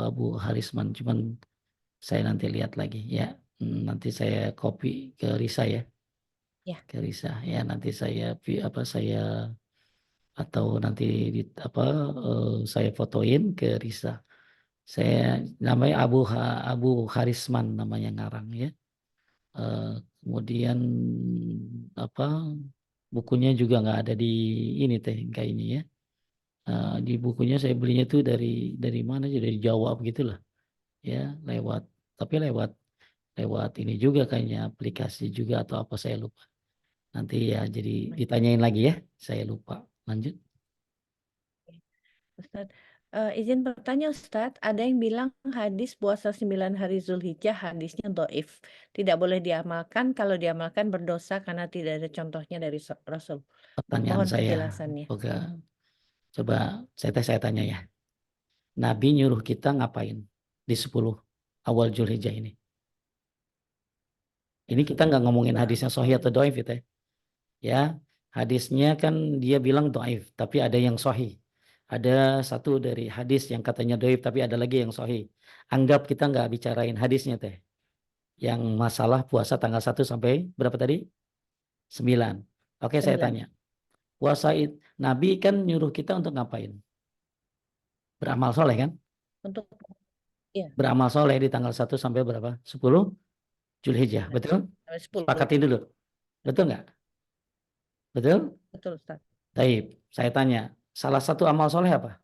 Abu Harisman, cuman Saya nanti lihat lagi ya. Nanti saya copy ke Risa ya. Ya, Ke Risa ya. Nanti saya atau nanti apa saya fotoin ke Risa. Saya namanya Abu Harisman namanya ngarang ya. Eh, kemudian apa bukunya juga nggak ada di ini teh kayaknya ya. Di bukunya saya belinya tuh dari mana aja dari Jawa begitulah ya lewat tapi lewat lewat ini juga kayaknya aplikasi juga atau apa saya lupa. Nanti ya jadi baik. ditanyain lagi ya. Saya lupa. Lanjut. Ustadz, izin bertanya Ustadz, ada yang bilang hadis puasa 9 hari Zulhijjah hadisnya doif. Tidak boleh diamalkan, kalau diamalkan berdosa karena tidak ada contohnya dari Rasul. Pertanyaan Mohon saya. penjelasannya. Oke, coba saya tanya ya. Nabi nyuruh kita ngapain di 10 awal Zulhijjah ini? Ini kita nggak ngomongin hadisnya Beramal sahih atau doif itu ya. Ya, hadisnya kan dia bilang doif, tapi ada yang sahih. Ada satu dari hadis yang katanya doif, tapi ada lagi yang sahih. Anggap kita nggak bicarain hadisnya teh. Yang masalah puasa tanggal 1 sampai berapa tadi? 9. Oke, saya 9. tanya. Puasa Nabi kan nyuruh kita untuk ngapain? Beramal soleh kan? Untuk ya, Beramal soleh di tanggal 1 sampai berapa? 10 Zulhijjah. nah, Betul? sampai 10. Sepakatin dulu. Betul nggak? Betul? Betul Ustadz. Taib. Saya tanya, salah satu amal soleh apa?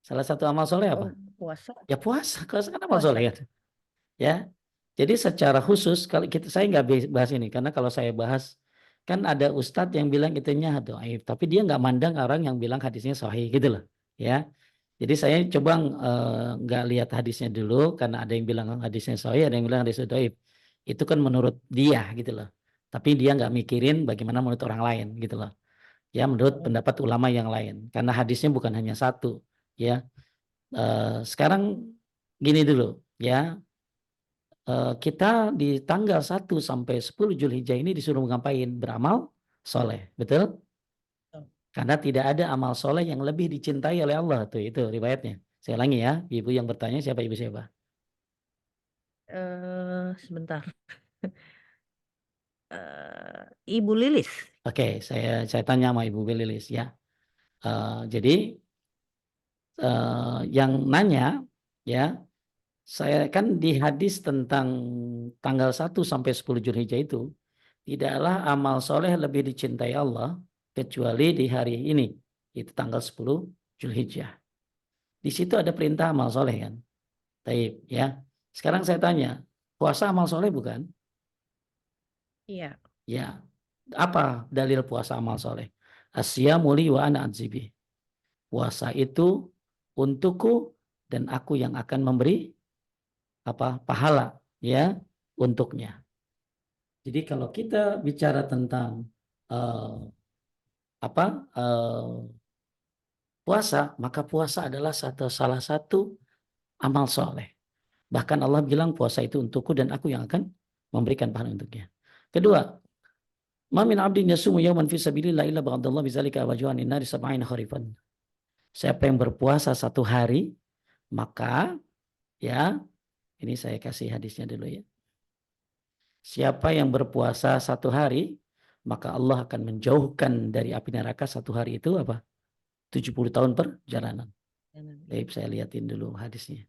Salah satu amal soleh apa? Oh, puasa. Ya puasa. Kalau kan amal soleh Puasa. ya. Ya. Jadi secara khusus kalau saya nggak bahas ini karena kalau saya bahas kan ada ustadz yang bilang itunya dhaif, tapi dia nggak mandang orang yang bilang hadisnya sahih gitu loh. Ya. Jadi saya coba nggak lihat hadisnya dulu karena ada yang bilang hadisnya sahih, ada yang bilang hadisnya dhaif. Itu kan menurut dia gitu loh. Tapi dia nggak mikirin bagaimana menurut orang lain gitu loh. Ya menurut pendapat ulama yang lain. Karena hadisnya bukan hanya satu. Ya. Sekarang gini dulu ya. Kita di tanggal 1 sampai 10 Zulhijjah ini disuruh ngapain? Beramal soleh. Betul? Karena tidak ada amal soleh yang lebih dicintai oleh Allah. Tuh, itu riwayatnya. Saya ulangi ya. Ibu yang bertanya siapa ibu siapa? Sebentar. Ibu Lilis. Oke, saya tanya sama Ibu Belilis ya. Jadi yang nanya ya, saya kan di hadis tentang tanggal 1 sampai 10 Zulhijjah itu tidaklah amal soleh lebih dicintai Allah kecuali di hari ini, itu tanggal 10 Zulhijjah. Di situ ada perintah amal soleh kan. Taib ya. Sekarang saya tanya, puasa amal soleh bukan? Iya. Ya. Apa dalil puasa amal soleh? Asyamuli wa ana adzibi. Puasa itu untukku dan aku yang akan memberi apa pahala ya untuknya. Jadi kalau kita bicara tentang uh, apa puasa, maka puasa adalah salah satu amal soleh. Bahkan Allah bilang puasa itu untukku dan aku yang akan memberikan pahala untuknya. Kedua, ma min abdin yasumu yawman fi sabilillah illa ba'dallahu bizalika wajuhan innari sab'ina kharifan. Siapa yang berpuasa satu hari, maka ya, ini saya kasih hadisnya dulu ya. Siapa yang berpuasa satu hari, maka Allah akan menjauhkan dari api neraka satu hari itu apa? 70 tahun perjalanan. Taib saya liatin dulu hadisnya.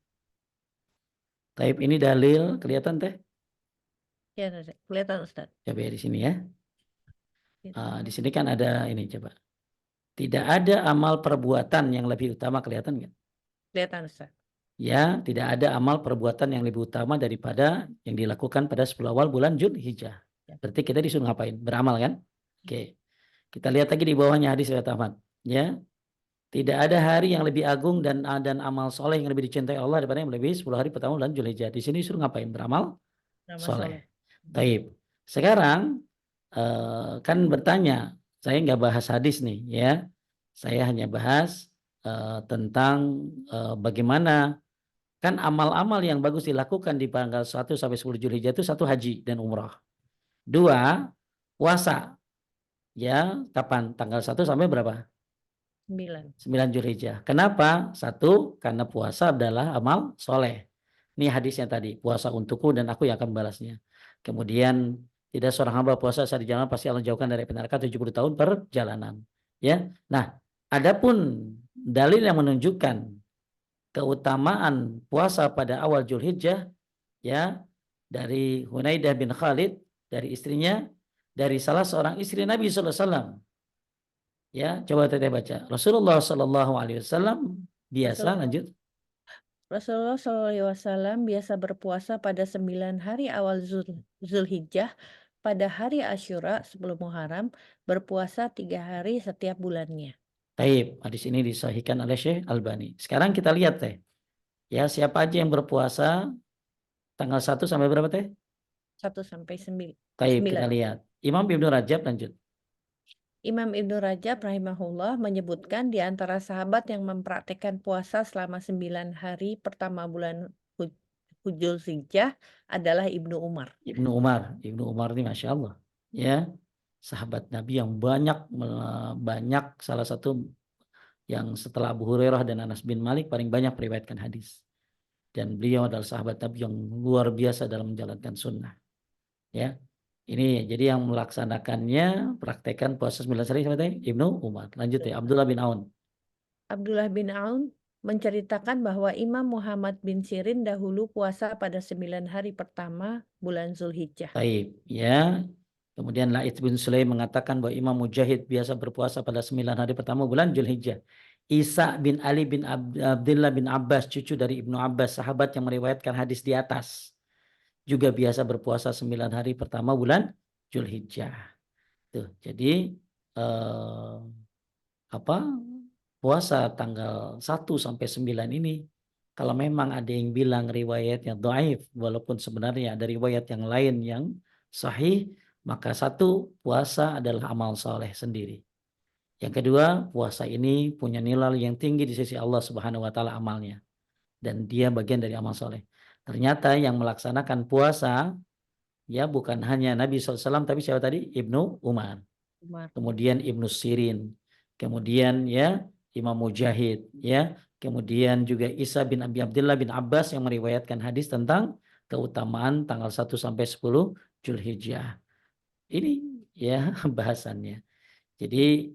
Taib ini dalil kelihatan teh? Ya, kelihatan Ustadz. Coba ya di sini ya. Gitu. Di sini kan ada ini coba. Tidak ada amal perbuatan yang lebih utama kelihatan nggak? Kelihatan Ustadz. Ya, tidak ada amal perbuatan yang lebih utama daripada yang dilakukan pada 10 awal bulan Zulhijjah. Ya. Berarti kita disuruh ngapain? Beramal kan? Oke. Kita lihat lagi di bawahnya hadis riwayat Ahmad. Ya, tidak ada hari yang lebih agung dan amal soleh yang lebih dicintai Allah daripada yang lebih 10 hari pertama bulan Zulhijjah. Di sini disuruh ngapain? Beramal Nama soleh. soleh. Taib. Sekarang kan bertanya, saya nggak bahas hadis nih ya. Saya hanya bahas tentang bagaimana kan amal-amal yang bagus dilakukan di tanggal 1 sampai 10 Zulhijjah itu satu haji dan umrah. Dua, puasa. Ya, kapan? Tanggal 1 sampai berapa? 9. 9 Zulhijjah. Kenapa? Satu, karena puasa adalah amal soleh. Ini hadisnya tadi, puasa untukku dan aku yang akan membalasnya. Kemudian, tidak seorang hamba puasa saat di jalan pasti Allah jauhkan dari api neraka 70 tahun perjalanan. Ya. Nah, adapun dalil yang menunjukkan keutamaan puasa pada awal Zulhijjah, ya, dari Hunaidah bin Khalid, dari istrinya, dari salah seorang istri Nabi sallallahu alaihi wasallam. Ya, coba teteh baca. Rasulullah Shallallahu Alaihi Wasallam biasa Rasulullah lanjut. Rasulullah SAW biasa berpuasa pada 9 hari awal Zulhijjah, pada hari Asyura sebelum Muharram, berpuasa 3 hari setiap bulannya. Taib. Hadis ini disahihkan oleh Syekh Albani. Sekarang kita lihat teh. Ya, siapa aja yang berpuasa tanggal 1 sampai berapa teh? 1 sampai 9. Taib, kita lihat. Imam Ibnu Rajab lanjut. Imam Ibnu Rajab rahimahullah menyebutkan di antara sahabat yang mempraktikkan puasa selama 9 hari pertama bulan Zulhijjah adalah Ibnu Umar. Ibnu Umar. Ibnu Umar ini Masya Allah. Ya, sahabat Nabi yang banyak salah satu yang setelah Abu Hurairah dan Anas bin Malik paling banyak meriwayatkan hadis. Dan beliau adalah sahabat Nabi yang luar biasa dalam menjalankan sunnah. Ya, ini jadi yang melaksanakannya praktekan puasa 9 hari sama tadi Ibnu Umar. Lanjut ya, Abdullah bin Aun. Abdullah bin Aun menceritakan bahwa Imam Muhammad bin Sirin dahulu puasa pada 9 hari pertama bulan Zulhijjah. Taib, ya. Kemudian Laits bin Sulaim mengatakan bahwa Imam Mujahid biasa berpuasa pada 9 hari pertama bulan Zulhijjah. Isa bin Ali bin Abdullah bin Abbas, cucu dari Ibnu Abbas, sahabat yang meriwayatkan hadis di atas, juga biasa berpuasa 9 hari pertama bulan Zulhijjah. Tuh, jadi eh, apa puasa tanggal 1 sampai 9 ini, kalau memang ada yang bilang riwayatnya dhaif, walaupun sebenarnya ada riwayat yang lain yang sahih, maka satu, puasa adalah amal soleh sendiri. Yang kedua, puasa ini punya nilai yang tinggi di sisi Allah Subhanahu wa taala amalnya, dan dia bagian dari amal soleh. Ternyata yang melaksanakan puasa ya bukan hanya Nabi SAW, tapi siapa tadi? Ibnu Umar. Umar. Kemudian Ibnu Sirin, kemudian ya Imam Mujahid, ya, kemudian juga Isa bin Abi Abdullah bin Abbas yang meriwayatkan hadis tentang keutamaan tanggal 1 sampai 10 Zulhijjah. Ini ya bahasannya. Jadi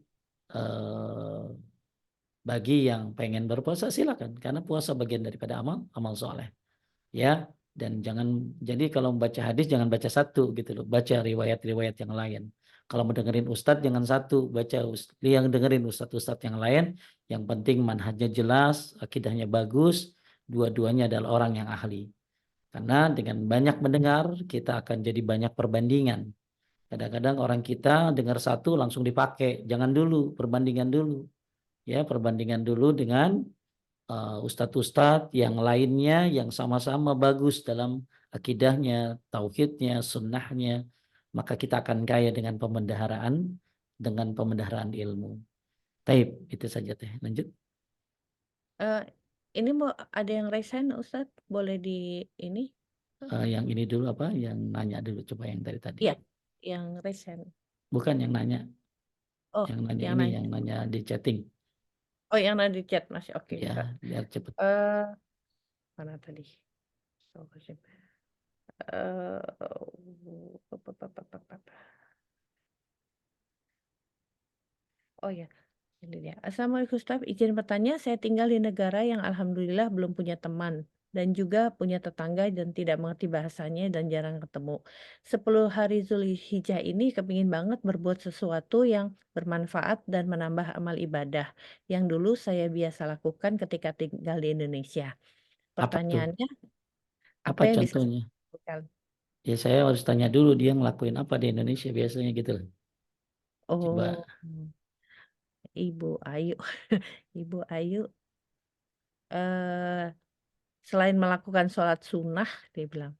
bagi yang pengen berpuasa silakan, karena puasa bagian daripada amal soleh. Ya, dan jangan, jadi kalau membaca hadis jangan baca satu gitu loh, baca riwayat-riwayat yang lain. Kalau mau dengerin ustadz jangan satu, baca yang dengerin ustadz-ustadz yang lain. Yang penting manhajnya jelas, akidahnya bagus, dua-duanya adalah orang yang ahli. Karena dengan banyak mendengar kita akan jadi banyak perbandingan. Kadang-kadang orang kita dengar satu langsung dipakai, jangan dulu, perbandingan dulu. Ya, perbandingan dulu dengan ustadz-ustadz yang lainnya yang sama-sama bagus dalam akidahnya, tauhidnya, sunnahnya, maka kita akan kaya dengan pemendaharaan ilmu. Taib, itu saja teh. Lanjut. Eh, ini mau ada yang resign Ustadz, boleh di ini? Yang ini dulu apa? Yang nanya dulu, coba yang dari tadi. Iya, yang resign. Bukan yang nanya, Oh, yang nanya yang ini, nanya. yang nanya di chatting. Oh, yang nanya di chat masih oke. Ya, Ntar. biar cepet. Mana tadi? Oh ya, ini dia. Assalamualaikum Ustaz, izin bertanya, saya tinggal di negara yang alhamdulillah belum punya teman dan juga punya tetangga dan tidak mengerti bahasanya dan jarang ketemu. 10 hari Zulhijjah ini kepingin banget berbuat sesuatu yang bermanfaat dan menambah amal ibadah yang dulu saya biasa lakukan ketika tinggal di Indonesia. Apa tuh? Pertanyaannya, apa Apa yang bisa saya contohnya? lakukan? Ya saya harus tanya dulu dia ngelakuin apa di Indonesia biasanya gitu loh. Coba. Oh, Ibu Ayu, Ibu Ayu, eh selain melakukan sholat sunnah, dia bilang.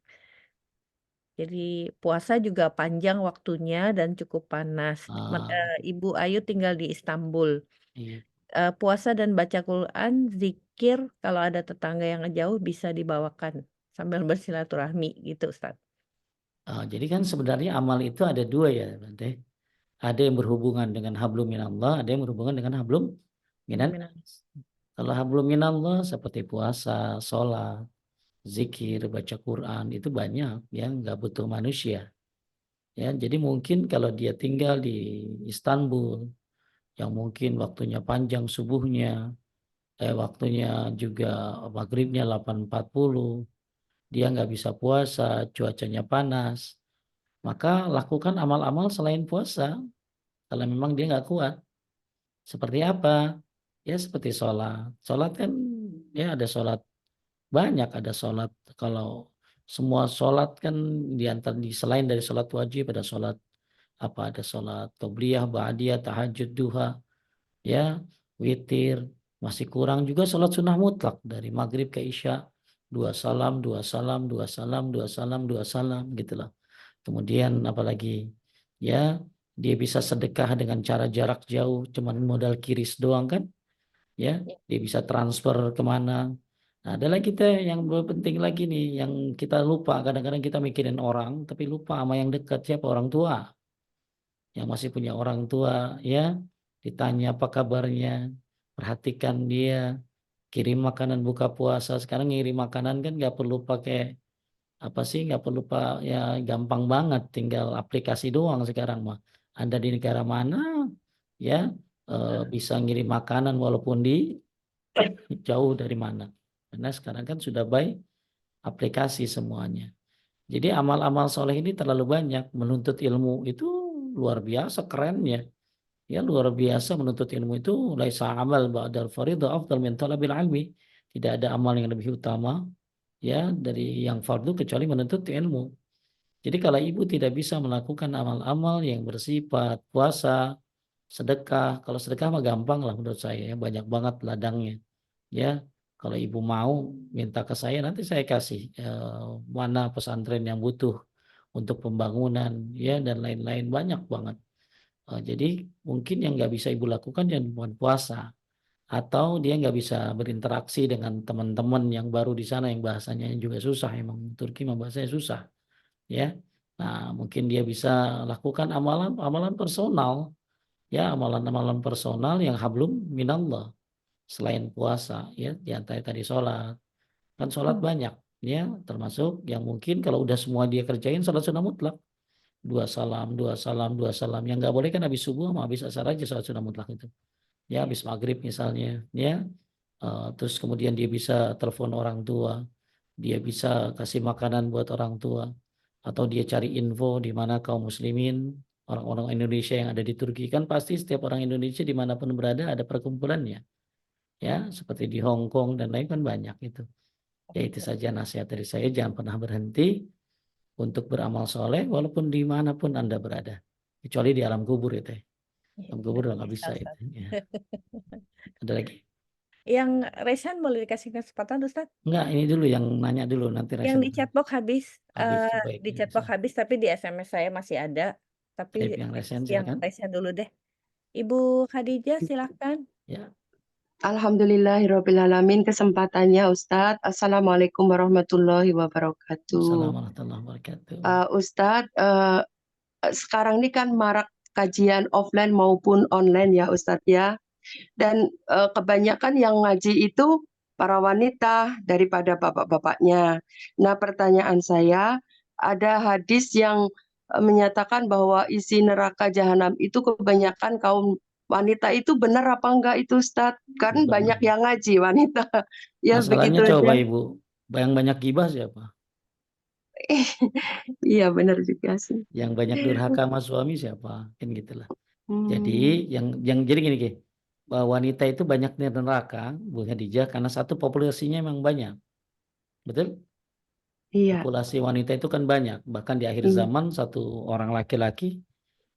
Jadi puasa juga panjang waktunya dan cukup panas. ah, Ibu Ayu tinggal di Istanbul. iya. Puasa dan baca Quran, zikir, kalau ada tetangga yang jauh bisa dibawakan sambil bersilaturahmi gitu, Ustaz. Jadi kan sebenarnya amal itu ada dua ya, Bante. Ada yang berhubungan dengan hablum minallah, ada yang berhubungan dengan hablum Minan, Minan. kalau hablum minallah seperti puasa, sholat, zikir, baca Quran itu banyak yang nggak butuh manusia. Ya, jadi mungkin kalau dia tinggal di Istanbul, yang mungkin waktunya panjang subuhnya, waktunya juga maghribnya 8.40, dia nggak bisa puasa, cuacanya panas, maka lakukan amal-amal selain puasa kalau memang dia nggak kuat. Seperti apa? Ya seperti sholat. Sholat kan ya ada sholat banyak, ada sholat kalau semua sholat kan di selain dari sholat wajib ada sholat apa ada sholat qobliyah, ba'diyah, tahajud, duha, ya witir, masih kurang juga sholat sunnah mutlak dari maghrib ke isya, dua salam, dua salam, dua salam, dua salam, dua salam gitu loh. Kemudian apalagi ya dia bisa sedekah dengan cara jarak jauh, cuman modal kiris doang kan, ya Ya. dia bisa transfer kemana. Nah, ada lagi teh yang penting lagi nih, yang kita lupa kadang-kadang kita mikirin orang, tapi lupa sama yang dekat siapa orang tua, yang masih punya orang tua, ya ditanya apa kabarnya, perhatikan dia, kirim makanan buka puasa. Sekarang ngirim makanan kan nggak perlu pakai apa sih, nggak perlu pak, ya gampang banget, tinggal aplikasi doang sekarang mah. Anda di negara mana, ya bisa ngirim makanan walaupun di jauh dari mana. Karena sekarang kan sudah by aplikasi semuanya. Jadi amal-amal soleh ini terlalu banyak. Menuntut ilmu itu luar biasa kerennya. Ya luar biasa menuntut ilmu itu laisa amal ba'dal fardhu afdal min talabil ilmi. Tidak ada amal yang lebih utama ya dari yang fardu kecuali menuntut ilmu. Jadi kalau ibu tidak bisa melakukan amal-amal yang bersifat puasa, sedekah, kalau sedekah mah gampang lah menurut saya ya, banyak banget ladangnya. Ya, kalau ibu mau minta ke saya nanti saya kasih mana pesantren yang butuh untuk pembangunan ya dan lain-lain banyak banget. Jadi mungkin yang nggak bisa ibu lakukan yang bukan puasa atau dia nggak bisa berinteraksi dengan teman-teman yang baru di sana yang bahasanya juga susah, emang Turki mah bahasanya susah ya. Nah mungkin dia bisa lakukan amalan-amalan personal ya, amalan-amalan personal yang hablum minallah selain puasa ya, di antara tadi sholat, kan sholat Hmm. banyak ya, termasuk yang mungkin kalau udah semua dia kerjain sholat sunnah mutlak, dua salam, dua salam, dua salam. Yang nggak boleh kan habis subuh sama habis asar aja sholat sunnah mutlak itu. Ya Ya. habis maghrib misalnya, ya. Terus kemudian dia bisa telepon orang tua, dia bisa kasih makanan buat orang tua, atau dia cari info di mana kaum muslimin, orang-orang Indonesia yang ada di Turki, kan pasti setiap orang Indonesia dimanapun berada ada perkumpulannya, ya seperti di Hong Kong dan lain kan banyak itu. Ya itu saja nasihat dari saya, jangan pernah berhenti untuk beramal soleh walaupun dimanapun Anda berada, kecuali di alam kubur itu. Ya, Alam kubur udah nggak bisa, bisa itu. Ustaz. Ya. Ada lagi? Yang Resan boleh dikasih kesempatan, Ustaz? Enggak, ini dulu yang nanya dulu nanti Yang Resen. di chatbox habis, Habis baik di ya, chatbox Resen. habis, tapi di SMS saya masih ada. Tapi Baik, yang Resen yang silakan. Resan dulu deh. Ibu Khadijah, silahkan. Ya, Alhamdulillahirrabbilalamin kesempatannya Ustadz. Assalamualaikum warahmatullahi wabarakatuh. Assalamualaikum warahmatullahi wabarakatuh. Ustadz, sekarang ini kan marak kajian offline maupun online ya Ustadz ya. Dan kebanyakan yang ngaji itu para wanita daripada bapak-bapaknya. Nah pertanyaan saya, ada hadis yang menyatakan bahwa isi neraka jahanam itu kebanyakan kaum wanita, itu benar apa enggak itu Ustadz? Kan Benar. banyak yang ngaji wanita. Ya Masalahnya begitu coba aja. Ibu, yang banyak gibah siapa? Iya benar juga sih. Yang banyak durhaka sama suami siapa? Kan gitulah. Jadi Hmm, yang jadi gini, gini, bahwa wanita itu banyak di neraka, Bu Khadijah, karena satu populasinya memang banyak. Betul? iya, Populasi wanita itu kan banyak. Bahkan di akhir iya, zaman satu orang laki-laki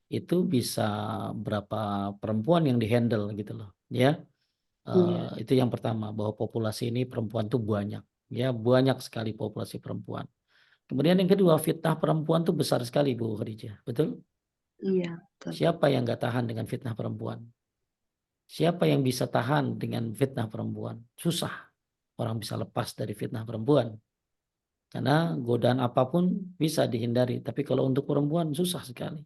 itu bisa berapa perempuan yang dihandle gitu loh. Ya, iya, itu yang pertama, bahwa populasi ini perempuan tuh banyak. Ya, banyak sekali populasi perempuan. Kemudian yang kedua, fitnah perempuan tuh besar sekali, Bu Khadijah. Betul? iya, betul. Siapa yang nggak tahan dengan fitnah perempuan? Siapa yang bisa tahan dengan fitnah perempuan? Susah. Orang bisa lepas dari fitnah perempuan. Karena godaan apapun bisa dihindari. Tapi kalau untuk perempuan susah sekali.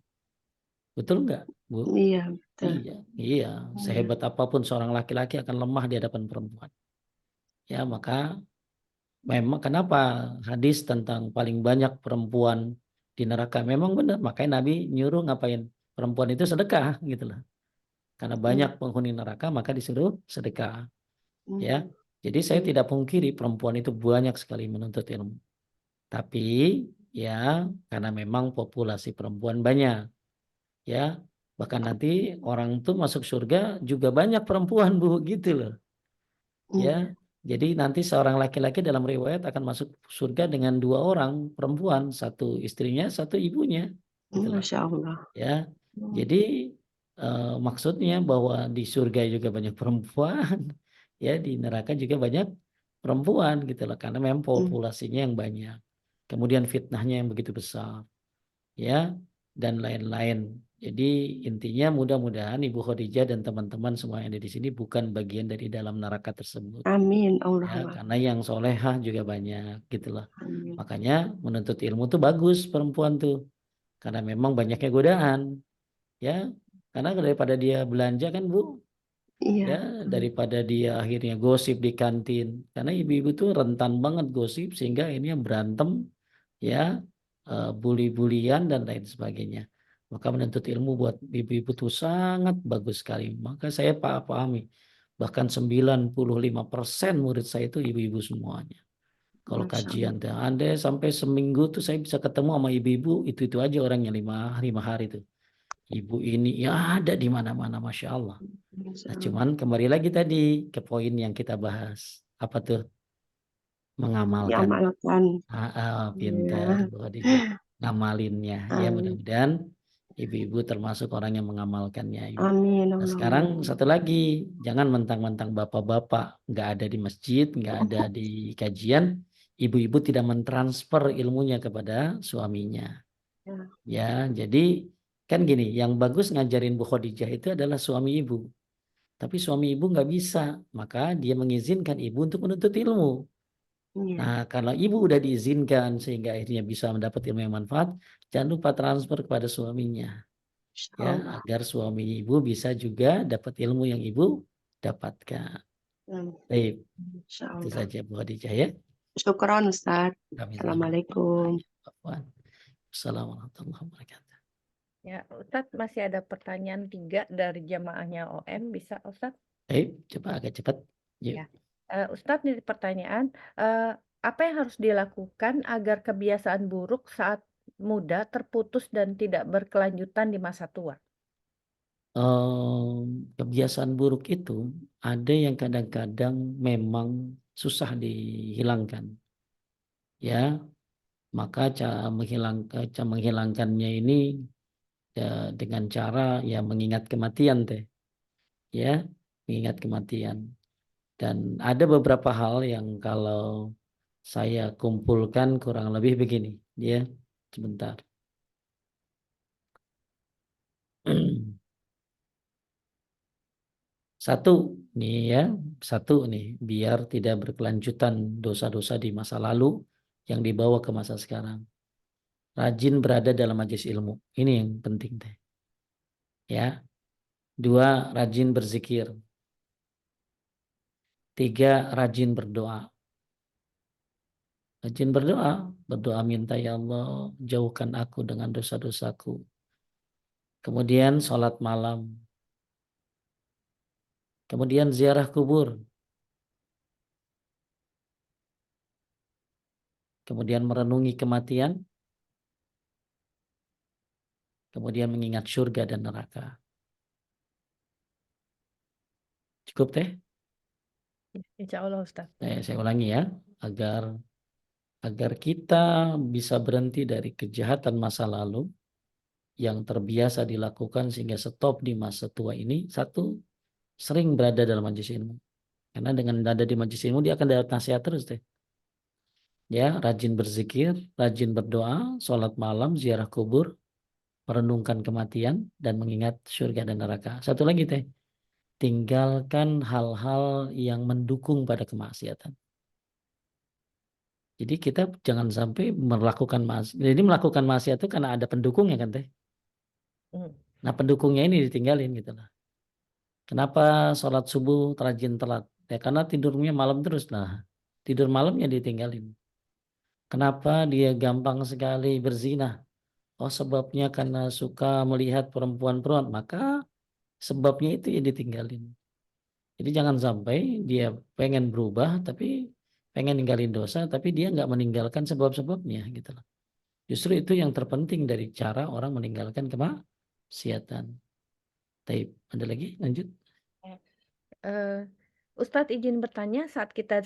Betul nggak, Bu? Iya, betul. Iya, iya. Iya. Sehebat apapun seorang laki-laki akan lemah di hadapan perempuan. Ya, maka memang kenapa hadis tentang paling banyak perempuan di neraka memang benar. Makanya Nabi nyuruh ngapain? Perempuan itu sedekah gitu loh. Karena banyak penghuni neraka maka disuruh sedekah. Ya, jadi saya tidak pungkiri perempuan itu banyak sekali menuntut ilmu. Tapi ya karena memang populasi perempuan banyak, ya bahkan nanti orang tuh masuk surga juga banyak perempuan, Bu, gitu loh. Ya, jadi nanti seorang laki-laki dalam riwayat akan masuk surga dengan 2 orang perempuan, satu istrinya, satu ibunya, gitu loh. Masya Allah. Ya, jadi maksudnya bahwa di surga juga banyak perempuan, ya di neraka juga banyak perempuan, gitu loh, karena memang populasinya yang banyak. Kemudian fitnahnya yang begitu besar, ya, dan lain-lain. Jadi intinya mudah-mudahan Ibu Khadijah dan teman-teman semua yang ada di sini bukan bagian dari dalam neraka tersebut. Amin. Ya, Allahumma. karena yang solehah juga banyak, gitu loh. Amin. Makanya menuntut ilmu tuh bagus perempuan tuh, karena memang banyaknya godaan, ya. Karena daripada dia belanja kan, Bu, Iya. ya daripada dia akhirnya gosip di kantin, karena ibu-ibu tuh rentan banget gosip sehingga ini berantem, ya, bully-bulian dan lain sebagainya. Maka menuntut ilmu buat ibu-ibu tuh sangat bagus sekali. Maka saya pahami bahkan 95% murid saya itu ibu-ibu semuanya. Kalau Masya kajian Allah. ada sampai seminggu tuh saya bisa ketemu sama ibu-ibu itu aja orangnya lima hari tuh. Ibu ini ya ada di mana-mana, Masya Allah. Masya Nah, Allah. cuman kembali lagi tadi ke poin yang kita bahas. Apa tuh? Mengamalkan. Diamalkan. Pintar, Iya. Bu Khadijah. Ngamalinnya. Ya, Amin. mudah-mudahan ibu-ibu termasuk orang yang mengamalkannya. Amin. Nah, Allahumma. sekarang satu lagi. Jangan mentang-mentang bapak-bapak nggak ada di masjid, nggak ada di kajian. Ibu-ibu tidak mentransfer ilmunya kepada suaminya. Ya. Ya, jadi kan gini, yang bagus ngajarin Bu Khadijah itu adalah suami ibu. Tapi suami ibu nggak bisa, maka dia mengizinkan ibu untuk menuntut ilmu. Iya. Nah, kalau ibu udah diizinkan sehingga akhirnya bisa mendapat ilmu yang manfaat, jangan lupa transfer kepada suaminya, Masya ya, Allah. agar suami ibu bisa juga dapat ilmu yang ibu dapatkan. Baik, Masya itu Allah. saja Bu Khadijah ya. Syukron Ustaz. Kami Assalamualaikum. Assalamualaikum warahmatullahi wabarakatuh. Ya, Ustadz masih ada pertanyaan 3 dari jamaahnya OM, bisa Ustadz? Baik, coba agak cepat. Yuk. Ya. Ustadz, ini pertanyaan, apa yang harus dilakukan agar kebiasaan buruk saat muda terputus dan tidak berkelanjutan di masa tua? Kebiasaan buruk itu ada yang kadang-kadang memang susah dihilangkan, ya. Maka cara menghilangkannya ini ya, dengan cara ya mengingat kematian teh, ya, mengingat kematian. Dan ada beberapa hal yang kalau saya kumpulkan kurang lebih begini, ya, sebentar. Satu nih ya, satu nih biar tidak berkelanjutan dosa-dosa di masa lalu yang dibawa ke masa sekarang. Rajin berada dalam majelis ilmu. Ini yang penting teh. Ya. 2, rajin berzikir. 3, rajin berdoa. Rajin berdoa, berdoa minta ya Allah jauhkan aku dengan dosa-dosaku. Kemudian sholat malam. Kemudian ziarah kubur. Kemudian merenungi kematian. Kemudian mengingat surga dan neraka. Cukup teh? Insya Allah Ustadz. Saya ulangi ya, agar kita bisa berhenti dari kejahatan masa lalu yang terbiasa dilakukan sehingga stop di masa tua ini. 1, sering berada dalam majelis ilmu. Karena dengan ada di majelis ilmu dia akan dapat nasihat terus teh. Ya, rajin berzikir, rajin berdoa, sholat malam, ziarah kubur, merenungkan kematian, dan mengingat surga dan neraka. Satu lagi teh, tinggalkan hal-hal yang mendukung pada kemaksiatan. Jadi kita jangan sampai melakukan maksiat. Jadi melakukan maksiat itu karena ada pendukungnya kan teh. Nah, pendukungnya ini ditinggalin gitu lah. Kenapa sholat subuh rajin telat? Ya karena tidurnya malam terus. Nah, tidur malamnya ditinggalin. Kenapa dia gampang sekali berzina? Oh, sebabnya karena suka melihat perempuan-perempuan. Maka sebabnya itu ya ditinggalin. Jadi jangan sampai dia pengen berubah, tapi pengen ninggalin dosa, tapi dia nggak meninggalkan sebab-sebabnya gitu loh. Justru itu yang terpenting dari cara orang meninggalkan kemaksiatan. Taib, ada lagi? Lanjut. Eh, Ustadz izin bertanya, saat kita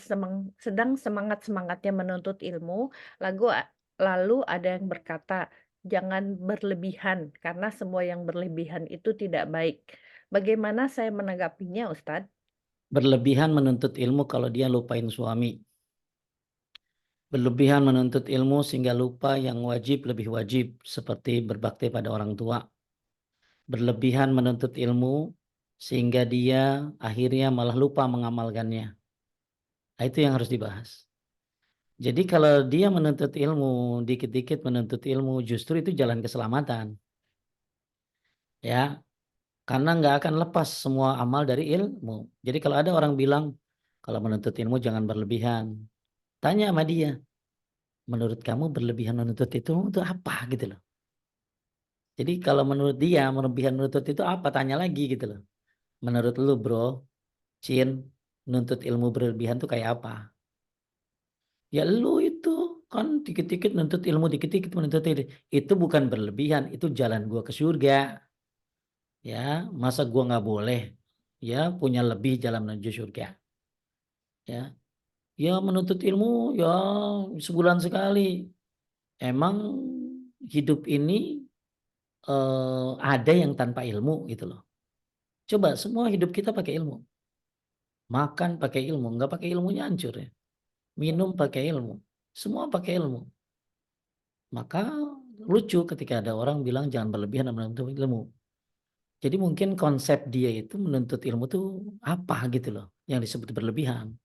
sedang semangat-semangatnya menuntut ilmu, lalu ada yang berkata, jangan berlebihan, karena semua yang berlebihan itu tidak baik. Bagaimana saya menanggapinya, Ustadz? Berlebihan menuntut ilmu kalau dia lupain suami. Berlebihan menuntut ilmu sehingga lupa yang wajib lebih wajib, seperti berbakti pada orang tua. Berlebihan menuntut ilmu sehingga dia akhirnya malah lupa mengamalkannya. Nah, itu yang harus dibahas. Jadi kalau dia menuntut ilmu, dikit-dikit menuntut ilmu, justru itu jalan keselamatan. Ya, karena nggak akan lepas semua amal dari ilmu. Jadi kalau ada orang bilang, kalau menuntut ilmu jangan berlebihan. Tanya sama dia, menurut kamu berlebihan menuntut itu apa gitu loh. Jadi kalau menurut dia, berlebihan menuntut itu apa? Tanya lagi gitu loh. Menurut lu bro, Cin, menuntut ilmu berlebihan tuh kayak apa? Ya lu itu kan dikit-dikit menuntut ilmu, dikit-dikit menuntut ilmu. Itu bukan berlebihan, itu jalan gua ke surga. Ya, masa gua nggak boleh ya punya lebih jalan menuju surga. Ya, ya menuntut ilmu ya sebulan sekali. Emang hidup ini ada yang tanpa ilmu gitu loh. Coba semua hidup kita pakai ilmu. Makan pakai ilmu, nggak pakai ilmunya hancur ya. Minum pakai ilmu, semua pakai ilmu. Maka lucu ketika ada orang bilang jangan berlebihan dalam menuntut ilmu. Jadi mungkin konsep dia itu menuntut ilmu tuh apa gitu loh, yang disebut berlebihan.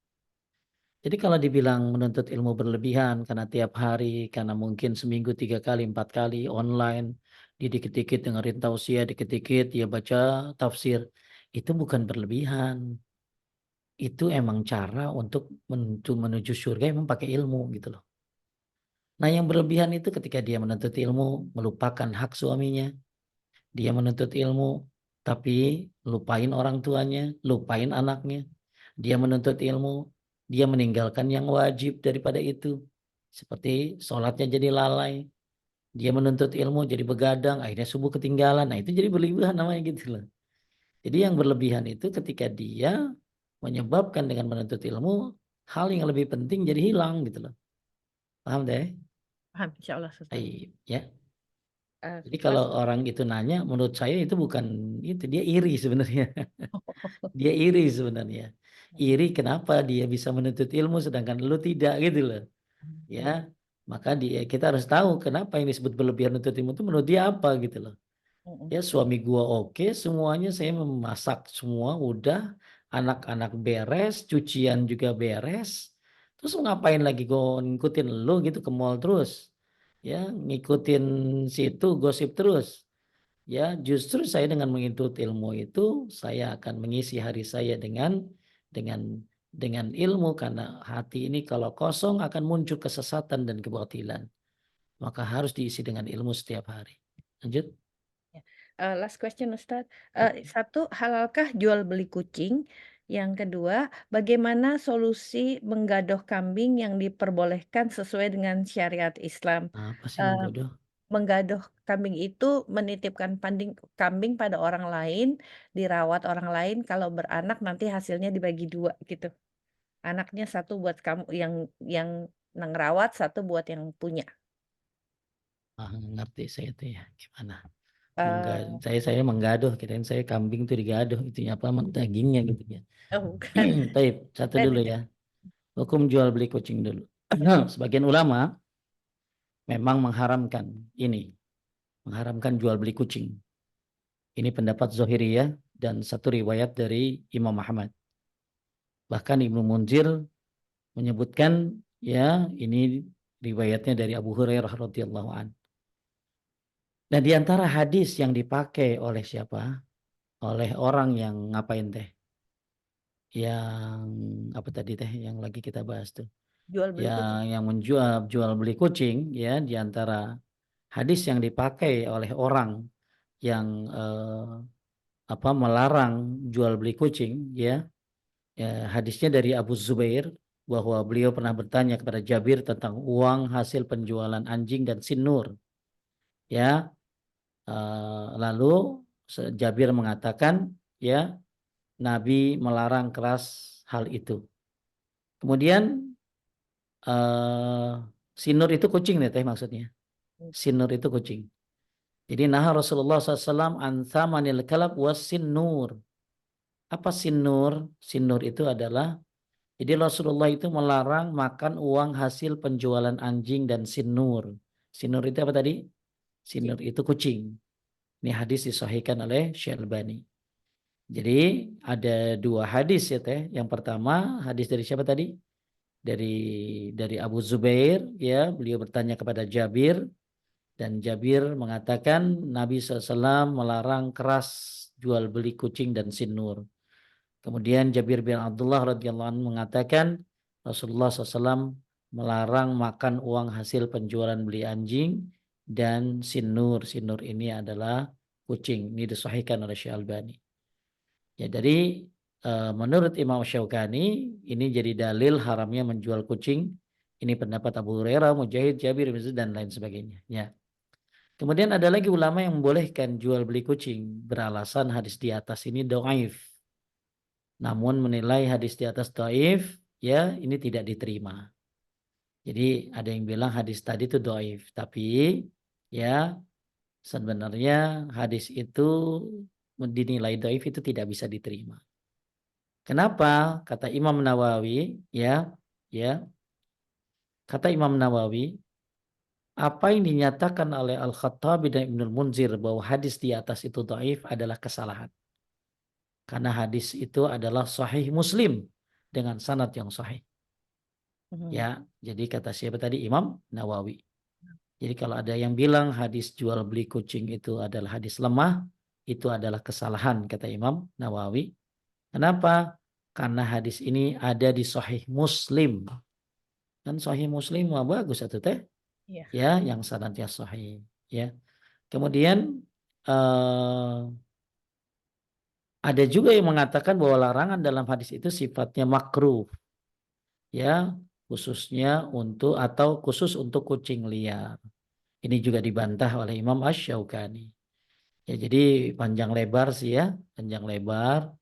Jadi kalau dibilang menuntut ilmu berlebihan karena tiap hari, karena mungkin seminggu 3 kali, 4 kali online, dia dikit-dikit dengerin tausiah, dikit-dikit dia baca tafsir, itu bukan berlebihan. Itu emang cara untuk menuju surga emang pakai ilmu gitu loh. Nah yang berlebihan itu ketika dia menuntut ilmu, melupakan hak suaminya, dia menuntut ilmu, tapi lupain orang tuanya, lupain anaknya. Dia menuntut ilmu, dia meninggalkan yang wajib daripada itu. Seperti sholatnya jadi lalai. Dia menuntut ilmu jadi begadang, akhirnya subuh ketinggalan. Nah itu jadi berlebihan namanya gitu loh. Jadi yang berlebihan itu ketika dia menyebabkan dengan menuntut ilmu, hal yang lebih penting jadi hilang gitu loh. Paham deh? Paham, insya Allah, Ustadz. Ya. Eh, Jadi kalau Mas, orang itu nanya, menurut saya itu bukan itu, dia iri sebenarnya. Dia iri sebenarnya. Iri kenapa dia bisa menuntut ilmu sedangkan lu tidak gitu loh. Ya, maka kita harus tahu kenapa yang disebut berlebihan menuntut ilmu itu menurut dia apa gitu loh. Ya suami gua oke, semuanya saya memasak semua udah, anak-anak beres, cucian juga beres. Terus ngapain lagi gua ngikutin lu gitu ke mall terus? Ya, ngikutin situ gosip terus. Ya, justru saya dengan mengikuti ilmu itu, saya akan mengisi hari saya dengan dengan ilmu karena hati ini kalau kosong akan muncul kesesatan dan kebatilan. Maka harus diisi dengan ilmu setiap hari. Lanjut. ya. Last question, Ustadz. Satu, halalkah jual beli kucing? Yang kedua, bagaimana solusi menggadoh kambing yang diperbolehkan sesuai dengan syariat Islam? Apa sih Eh, menggoda? Menggadoh kambing itu menitipkan kambing pada orang lain, dirawat orang lain, kalau beranak nanti hasilnya dibagi dua gitu. Anaknya satu buat kamu yang ngerawat, satu buat yang punya. Ngerti saya itu ya gimana? Eh, Saya menggaduh, kirain saya kambing tuh digaduh, itu apa dagingnya gitu ya. oh bukan. Taib, satu dulu ya. Hukum jual beli kucing dulu. Sebagian ulama memang mengharamkan ini, mengharamkan jual beli kucing. Ini pendapat Zohiriyah dan satu riwayat dari Imam Ahmad. Bahkan Ibnu Munzir menyebutkan ya ini riwayatnya dari Abu Hurairah radhiyallahu an. Nah, di antara hadis yang dipakai oleh siapa? Oleh orang yang ngapain teh? Yang apa tadi teh? Yang lagi kita bahas tuh. Jual beli kucing. Yang jual beli kucing, ya, di antara hadis yang dipakai oleh orang yang melarang jual beli kucing, ya, hadisnya dari Abu Zubair bahwa beliau pernah bertanya kepada Jabir tentang uang hasil penjualan anjing dan sinur, ya. Lalu Jabir mengatakan, ya, Nabi melarang keras hal itu. Kemudian sinur itu kucing nih teh maksudnya. Sinur itu kucing. Jadi Rasulullah SAW an thamanil kalab was sinur. Apa sinur? Sinur itu adalah, jadi Rasulullah itu melarang makan uang hasil penjualan anjing dan sinur. Sinur itu apa tadi? Kucing. Sinur itu kucing. Ini hadis disahihkan oleh Syalbani. Jadi ada dua hadis ya teh. Yang pertama hadis dari siapa tadi? Dari Abu Zubair, ya, beliau bertanya kepada Jabir dan Jabir mengatakan Nabi SAW melarang keras jual beli kucing dan sinur. Kemudian Jabir bin Abdullah radhiyallahu anhu mengatakan Rasulullah SAW melarang makan uang hasil penjualan beli anjing dan sinur. Sinur ini adalah kucing. Ini disahihkan oleh Syekh Albani. Ya, dari menurut Imam Syaukani ini jadi dalil haramnya menjual kucing. Ini pendapat Abu Hurairah, Mujahid, Jabir bin Zaid dan lain sebagainya. Ya. Kemudian ada lagi ulama yang membolehkan jual beli kucing beralasan hadis di atas ini dhaif. Namun menilai hadis di atas dhaif, ya, ini tidak diterima. Jadi ada yang bilang hadis tadi itu dhaif, tapi ya sebenarnya hadis itu dinilai dhaif itu tidak bisa diterima. Kenapa? Kata Imam Nawawi, ya, ya, kata Imam Nawawi, apa yang dinyatakan oleh Al-Khattabi dan Ibnul Munzir bahwa hadis di atas itu dhaif adalah kesalahan. Karena hadis itu adalah sahih Muslim dengan sanad yang sahih. Ya, jadi kata siapa tadi? Imam Nawawi. Jadi kalau ada yang bilang hadis jual beli kucing itu adalah hadis lemah, itu adalah kesalahan kata Imam Nawawi. Kenapa? Karena hadis ini ada di sahih Muslim. Kan sahih Muslim wah bagus atau teh? Iya. Ya, yang sanadnya sahih, ya. Kemudian ada juga yang mengatakan bahwa larangan dalam hadis itu sifatnya makruh, ya, khususnya untuk atau khusus untuk kucing liar. Ini juga dibantah oleh Imam Asy-Syaukani. Ya, jadi panjang lebar sih ya, panjang lebar.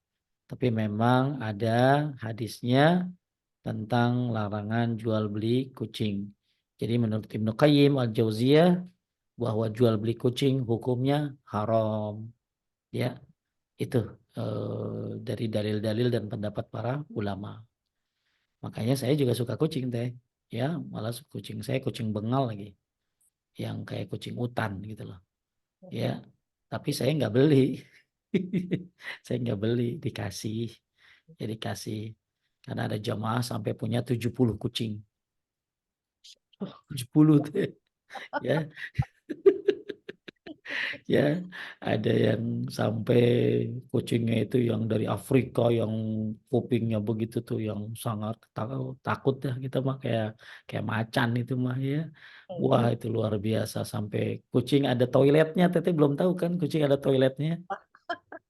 Tapi memang ada hadisnya tentang larangan jual beli kucing. Jadi menurut Ibnu Qayyim Al-Jauziyah bahwa jual beli kucing hukumnya haram. Ya, itu dari dalil-dalil dan pendapat para ulama. Makanya saya juga suka kucing teh. Ya, malah kucing saya kucing Bengal lagi, yang kayak kucing hutan gitu loh. Ya, tapi saya nggak beli. Saya nggak beli, dikasih. Ya dikasih. Karena ada jamaah sampai punya 70 kucing. 70 teh. Ya, ya, ada yang sampai kucingnya itu yang dari Afrika yang kupingnya begitu tuh yang sangat takut dah kita mah kayak kayak macan itu mah ya. Wah, itu luar biasa sampai kucing ada toiletnya. Teteh belum tahu kan kucing ada toiletnya.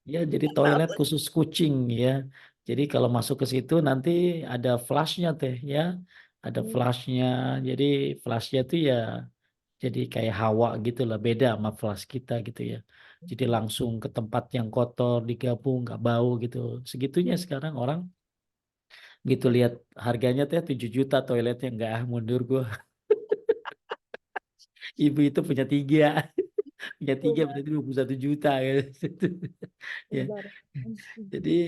Ya, jadi toilet Tahu. khusus kucing ya. Jadi kalau masuk ke situ nanti ada flashnya teh ya. Ada flashnya. Jadi flashnya tuh ya jadi kayak hawa gitu lah, beda sama flash kita gitu ya. Jadi langsung ke tempat yang kotor digabung nggak bau gitu. Segitunya sekarang orang gitu lihat harganya teh 7 juta toiletnya nggak mundur gua. Ibu itu punya 3, punya 3 Benar, berarti 21 juta gitu. Ya. benar. Jadi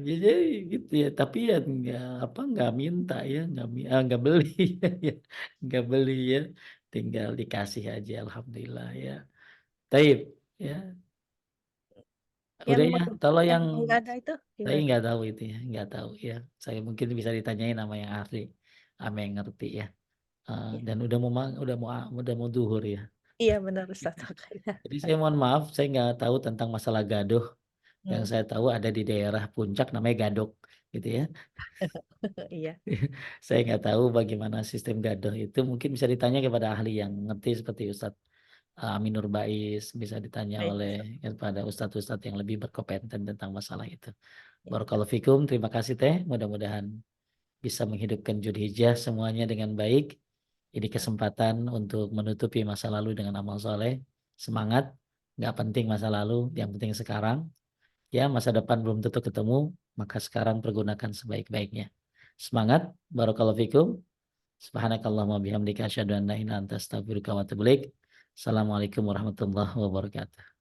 jadi gitu ya. Tapi ya nggak minta ya, nggak beli ya, nggak beli ya. Tinggal dikasih aja, alhamdulillah ya. Taib ya. Yang Udah ya, kalau yang yang nggak ada itu saya gimana? nggak tahu itu ya, nggak tahu ya. Saya mungkin bisa ditanyain sama yang ahli, sama yang ngerti ya. Ya. Dan udah mau duhur ya. Iya benar Ustaz, makanya. Jadi saya mohon maaf, saya nggak tahu tentang masalah gaduh. Yang Hmm, saya tahu ada di daerah puncak namanya gadok, gitu ya. iya, Saya nggak tahu bagaimana sistem gaduh itu. Mungkin bisa ditanya kepada ahli yang ngerti seperti Ustadz Aminur Bais, bisa ditanya baik oleh Ustaz. kepada ustadz-ustadz yang lebih berkompeten tentang masalah itu. Ya. Barakallahu fikum, terima kasih Teh. Mudah-mudahan bisa menghidupkan Dzulhijjah semuanya dengan baik. Ini kesempatan untuk menutupi masa lalu dengan amal soleh. Semangat, nggak penting masa lalu, yang penting sekarang. Ya, masa depan belum tentu ketemu, maka sekarang pergunakan sebaik-baiknya. Semangat, barakallahu fikum. Subhanakallahumma bihamdika asyhadu an la ilaha illa anta astaghfiruka wa atubu ilaik. Assalamualaikum warahmatullahi wabarakatuh.